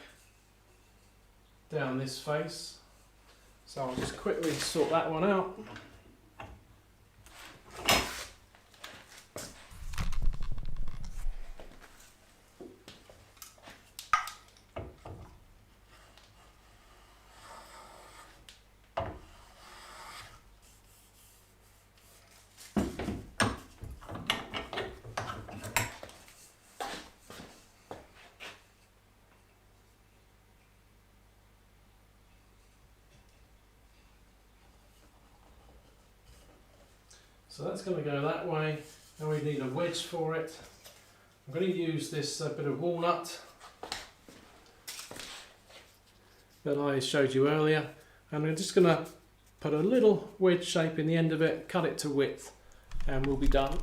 down this face, so I'll just quickly sort that one out. So that's going to go that way. Now we need a wedge for it. I'm going to use this bit of walnut that I showed you earlier, and I'm just going to put a little wedge shape in the end of it, cut it to width, and we'll be done.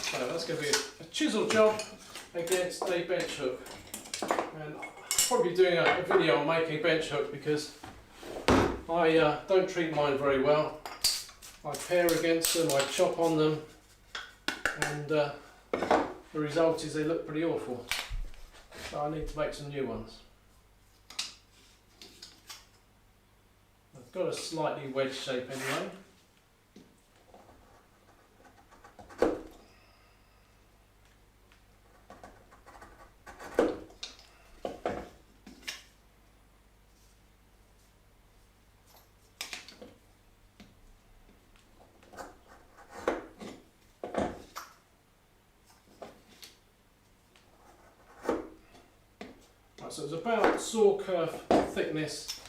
So that's going to be a chisel job against a bench hook, and I'll probably be doing a video on making a bench hook because I don't treat mine very well. I pair against them, I chop on them, and the result is they look pretty awful. So I need to make some new ones. I've got a slightly wedge shape anyway. So it's about saw curve thickness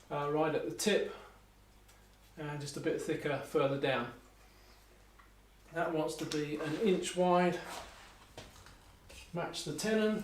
right at the tip and just a bit thicker further down. That wants to be 1 inch wide, match the tenon.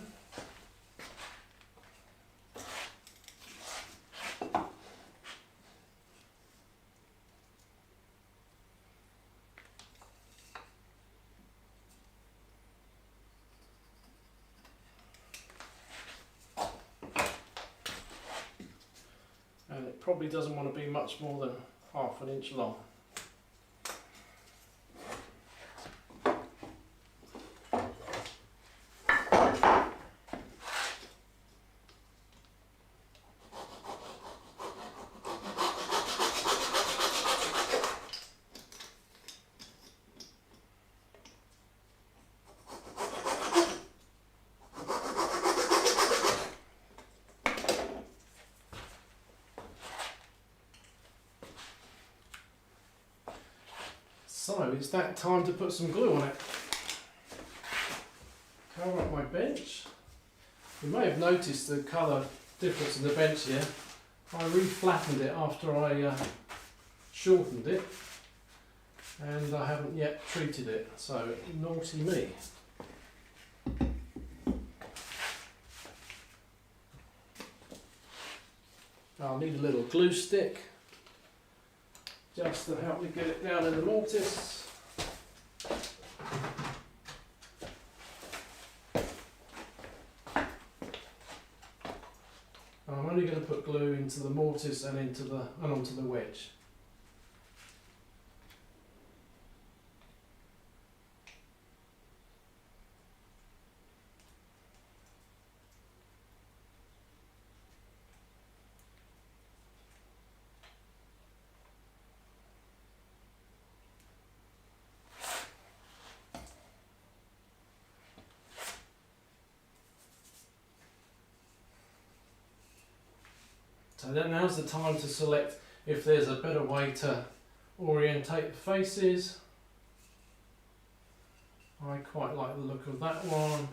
And it probably doesn't want to be much more than 1/2 inch long. So it's that time to put some glue on it. Cover up my bench. You may have noticed the colour difference in the bench here. I re-flattened it after I shortened it, and I haven't yet treated it, so naughty me. I'll need a little glue stick just to help me get it down in the mortise. I'm only going to put glue into the mortise and onto the wedge. So then now's the time to select if there's a better way to orientate the faces. I quite like the look of that one.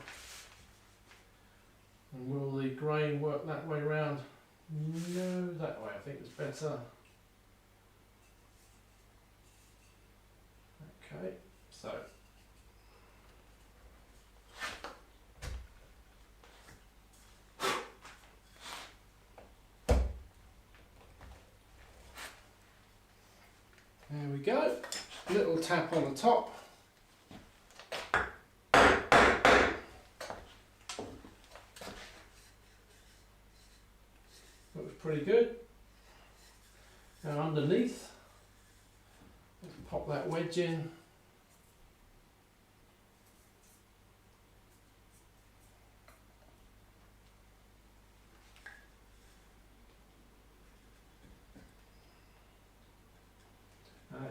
And will the grain work that way round? No, that way I think is better. Okay, so there we go, little tap on the top. Looks pretty good. Now underneath, let's pop that wedge in.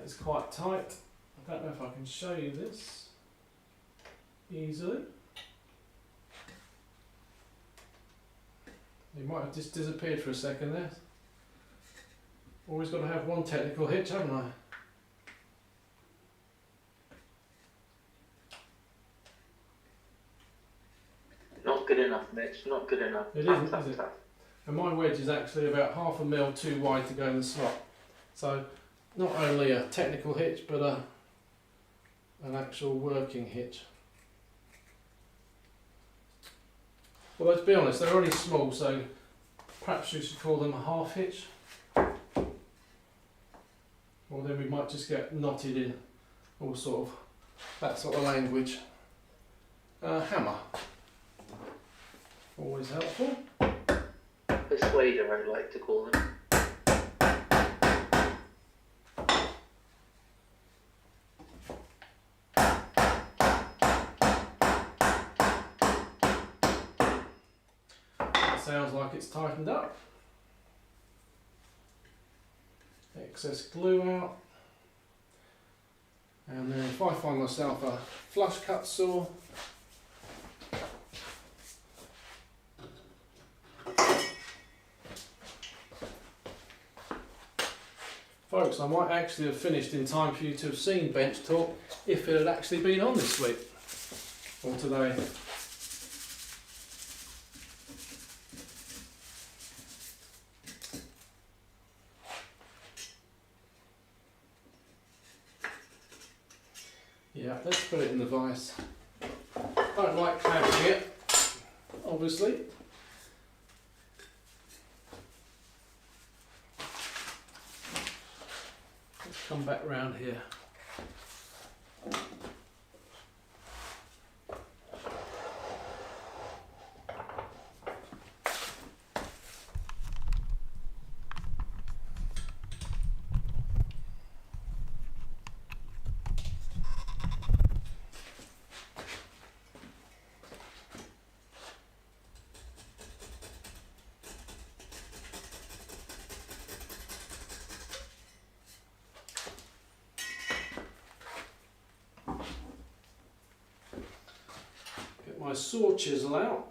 It's quite tight. I don't know if I can show you this easily. It might have just disappeared for a second there. Always got to have one technical hitch, haven't I? Not good enough, Mitch. Not good enough. It isn't, is it? And my wedge is actually about 1/2 mil too wide to go in the slot. So not only a technical hitch, but an actual working hitch. Well, let's be honest, they're only small, so perhaps you should call them a half hitch. Or then we might just get knotted in all sort of that sort of language. Hammer. Always helpful. Persuader, I'd like to call them. Sounds like it's tightened up. Excess glue out. And then if I find myself a flush cut saw, folks, I might actually have finished in time for you to have seen Bench Talk if it had actually been on this week or today. Yeah, let's put it in the vise. Don't like clamping it, obviously. Let's come back round here. Get my saw chisel out.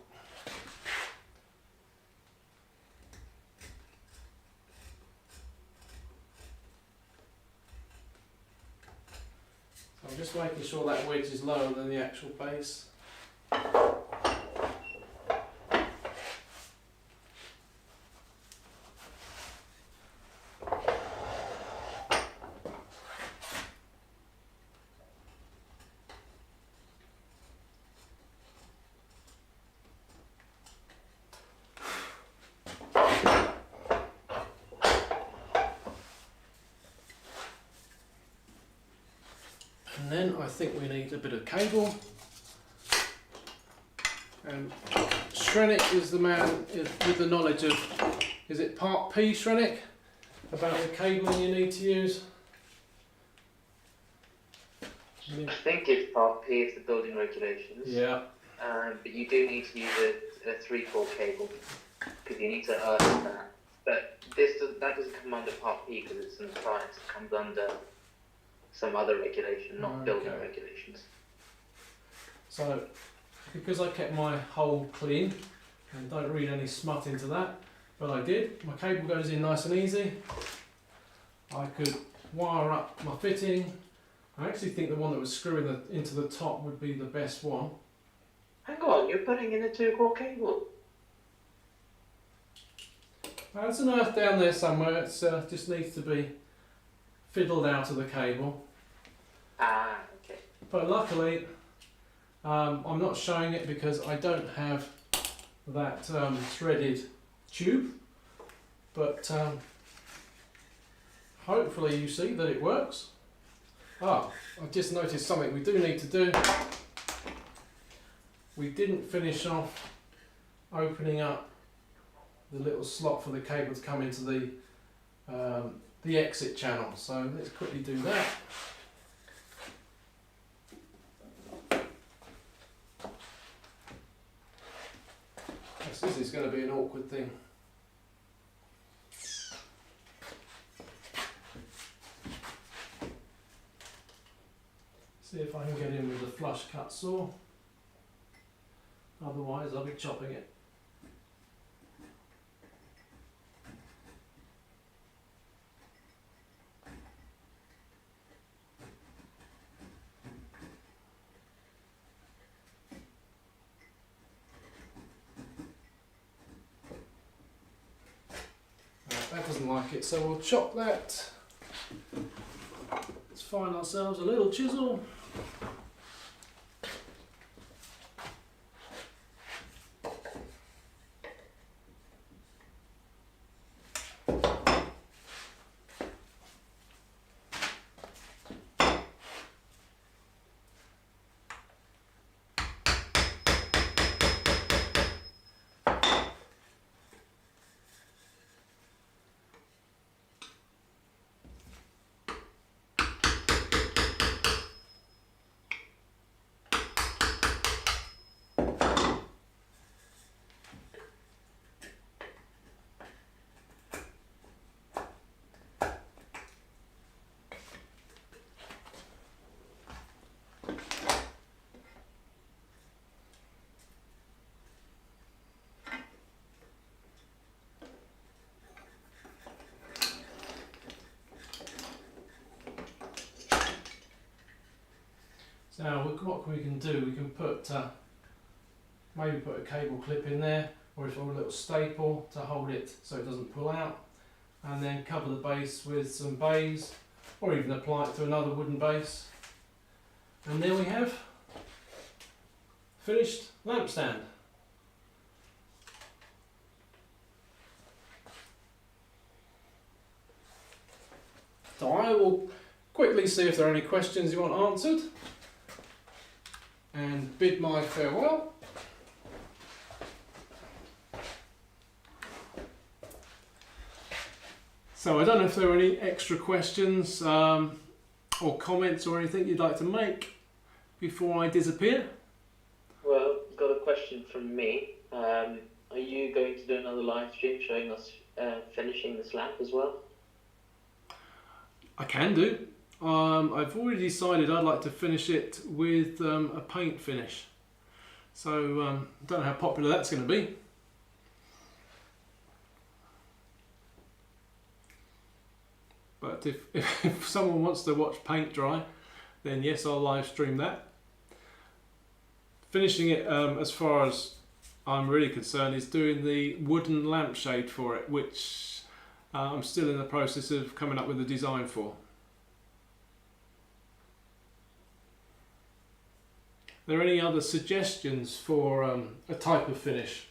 So I'm just making sure that wedge is lower than the actual base. And then I think we need a bit of cable. And Shrenick is the man with the knowledge of, is it part P, Shrenick? About the cabling you need to use? I think it's part P of the building regulations. Yeah. But you do need to use a 3/4 cable because you need to earth that. But that doesn't come under part P because it's in science. It comes under some other regulation, not building regulations. So, because I kept my hole clean and don't read any smut into that, but I did. My cable goes in nice and easy. I could wire up my fitting. I actually think the one that was screwing into the top would be the best one. Hang on, you're putting in a 2/4 cable? There's an earth down there somewhere. It just needs to be fiddled out of the cable. Ah, okay. But luckily, I'm not showing it because I don't have that threaded tube. But hopefully you see that it works. I've just noticed something we do need to do. We didn't finish off opening up the little slot for the cable to come into the exit channel. So let's quickly do that. This is going to be an awkward thing. See if I can get in with a flush cut saw. Otherwise I'll be chopping it. That doesn't like it, so we'll chop that. Let's find ourselves a little chisel. Now what we can do, we can put maybe put a cable clip in there, or a little staple to hold it so it doesn't pull out, and then cover the base with some baize, or even apply it to another wooden base. And there we have finished lamp stand. So I will quickly see if there are any questions you want answered and bid my farewell. So I don't know if there are any extra questions or comments or anything you'd like to make before I disappear. Well, got a question from me. Are you going to do another live stream showing us finishing this lamp as well? I can do. I've already decided I'd like to finish it with a paint finish. So I don't know how popular that's going to be. But if someone wants to watch paint dry, then yes, I'll live stream that. Finishing it, as far as I'm really concerned, is doing the wooden lampshade for it, which I'm still in the process of coming up with a design for. Are there any other suggestions for a type of finish?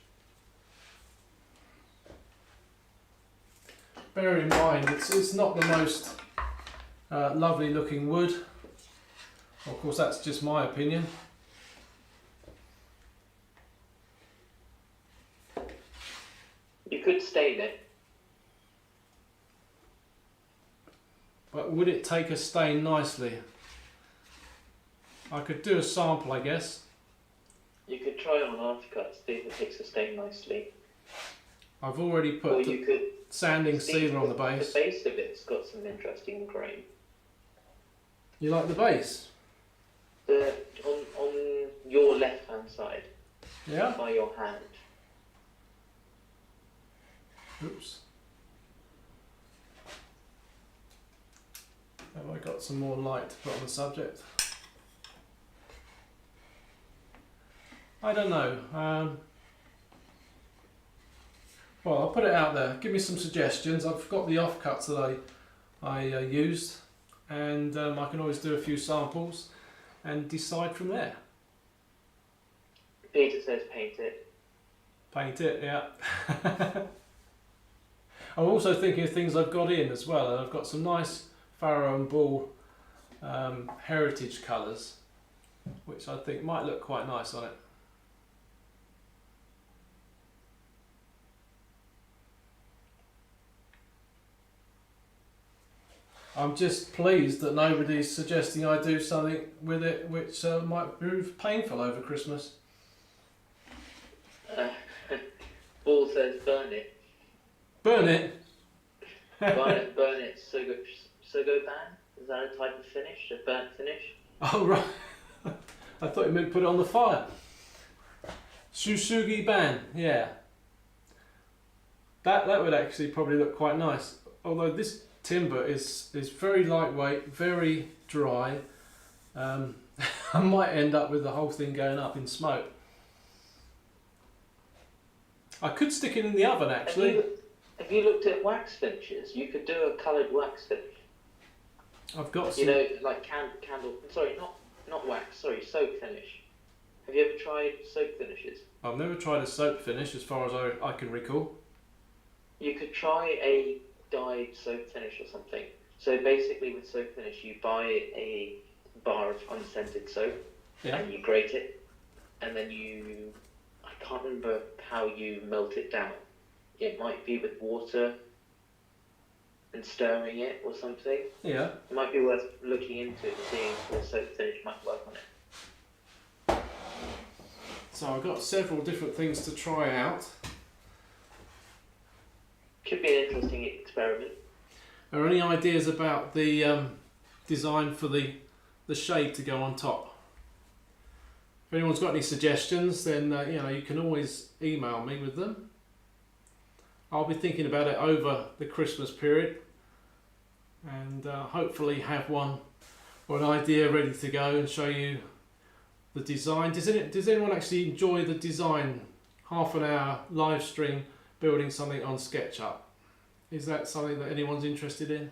Bear in mind, it's not the most lovely looking wood. Of course, that's just my opinion. You could stain it. But would it take a stain nicely? I could do a sample, I guess. You could try on an aftercut, see if it takes a stain nicely. I've already Or put you could sanding sealer on the The base. base of it's got some interesting grain. You like the base? On your left hand side, Yeah? by your hand. Oops. Have I got some more light to put on the subject? I don't know. Well, I'll put it out there. Give me some suggestions. I've got the offcuts that I used, and I can always do a few samples and decide from there. Peter says paint it. Paint it, yeah. I'm also thinking of things I've got in as well, and I've got some nice Farrow and Ball heritage colours, which I think might look quite nice on it. I'm just pleased that nobody's suggesting I do something with it which might prove painful over Christmas. Ball says burn it. Burn it? Burn it. So go ban. Is that a type of finish? A burnt finish? Oh right. I thought you meant put it on the fire. Shusugi ban, yeah. That would actually probably look quite nice. Although this timber is very lightweight, very dry. I might end up with the whole thing going up in smoke. I could stick it in the oven actually. Have you looked at wax finishes? You could do a coloured wax finish. I've got some. You know, like candle. Sorry, not wax. Sorry, soap finish. Have you ever tried soap finishes? I've never tried a soap finish as far as I can recall. You could try a dyed soap finish or something. So basically with soap finish you buy a bar of unscented soap, Yeah. and you grate it, and then I can't remember how you melt it down. It might be with water and stirring it or something. Yeah. It might be worth looking into and seeing if the soap finish might work on it. So I've got several different things to try out. Could be an interesting experiment. Are there any ideas about the design for the shade to go on top? If anyone's got any suggestions, then you can always email me with them. I'll be thinking about it over the Christmas period, and hopefully have one or an idea ready to go and show you the design. Does anyone actually enjoy the design? Half an hour live stream building something on SketchUp. Is that something that anyone's interested in?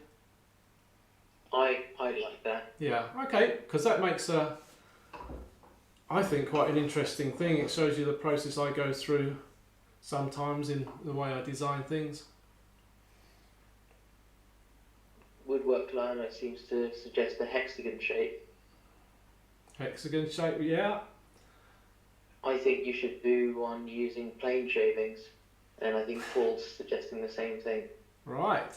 I like that. Yeah, okay, because that makes I think, quite an interesting thing. It shows you the process I go through sometimes in the way I design things. Woodwork Liner seems to suggest a hexagon shape. Hexagon shape, yeah. I think you should do one using plane shavings, and I think Paul's suggesting the same thing. Right.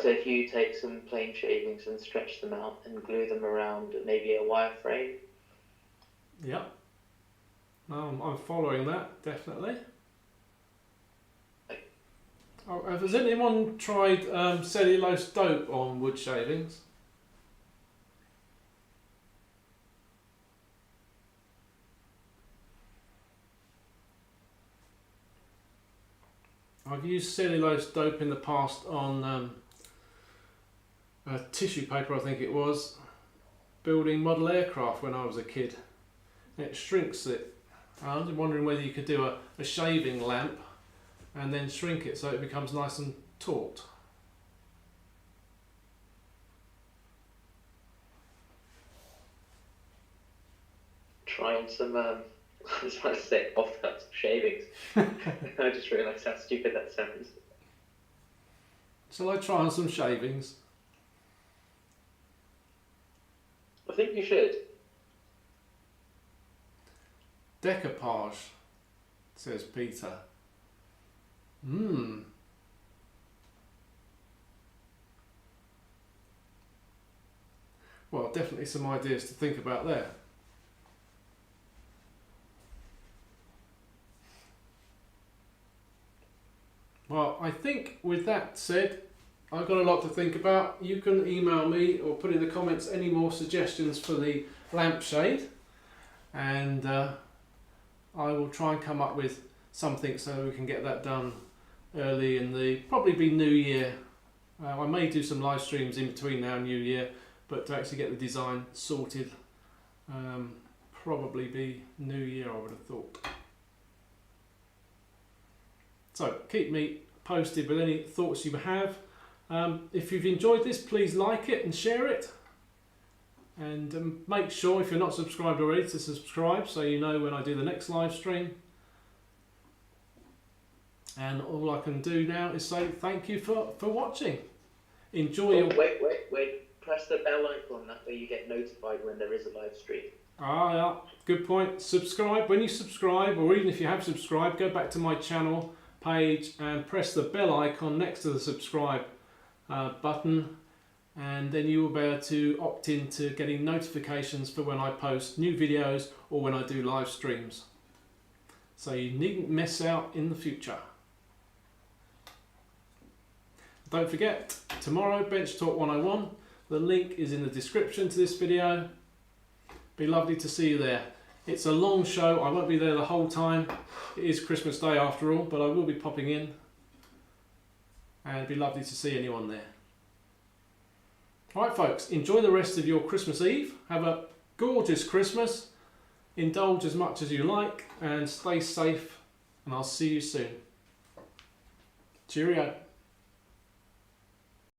So if you take some plane shavings and stretch them out and glue them around maybe a wireframe. Yeah. No, I'm following that, definitely. Oh, has anyone tried cellulose dope on wood shavings? I've used cellulose dope in the past on tissue paper, I think it was, building model aircraft when I was a kid. It shrinks it. I was wondering whether you could do a shaving lamp and then shrink it so it becomes nice and taut. Try on some, I was about to say off-cut shavings. I just realised how stupid that sounds. Shall I try on some shavings? I think you should. Decoupage, says Peter. Well, definitely some ideas to think about there. Well, I think with that said, I've got a lot to think about. You can email me or put in the comments any more suggestions for the lampshade, and I will try and come up with something so we can get that done early in the, probably be New Year. I may do some live streams in between now and New Year, but to actually get the design sorted, probably be New Year, I would have thought. So keep me posted with any thoughts you have. If you've enjoyed this, please like it and share it. And make sure, if you're not subscribed already, to subscribe so you know when I do the next live stream. And all I can do now is say thank you for watching. Enjoy your... Wait. Press the bell icon, that way you get notified when there is a live stream. Ah, yeah, good point. Subscribe. When you subscribe, or even if you have subscribed, go back to my channel page and press the bell icon next to the subscribe button, and then you will be able to opt into getting notifications for when I post new videos or when I do live streams. So you needn't miss out in the future. Don't forget, tomorrow, Bench Talk 101. The link is in the description to this video. Be lovely to see you there. It's a long show. I won't be there the whole time. It is Christmas Day after all, but I will be popping in. And it'd be lovely to see anyone there. Alright folks, enjoy the rest of your Christmas Eve. Have a gorgeous Christmas. Indulge as much as you like and stay safe. And I'll see you soon. Cheerio.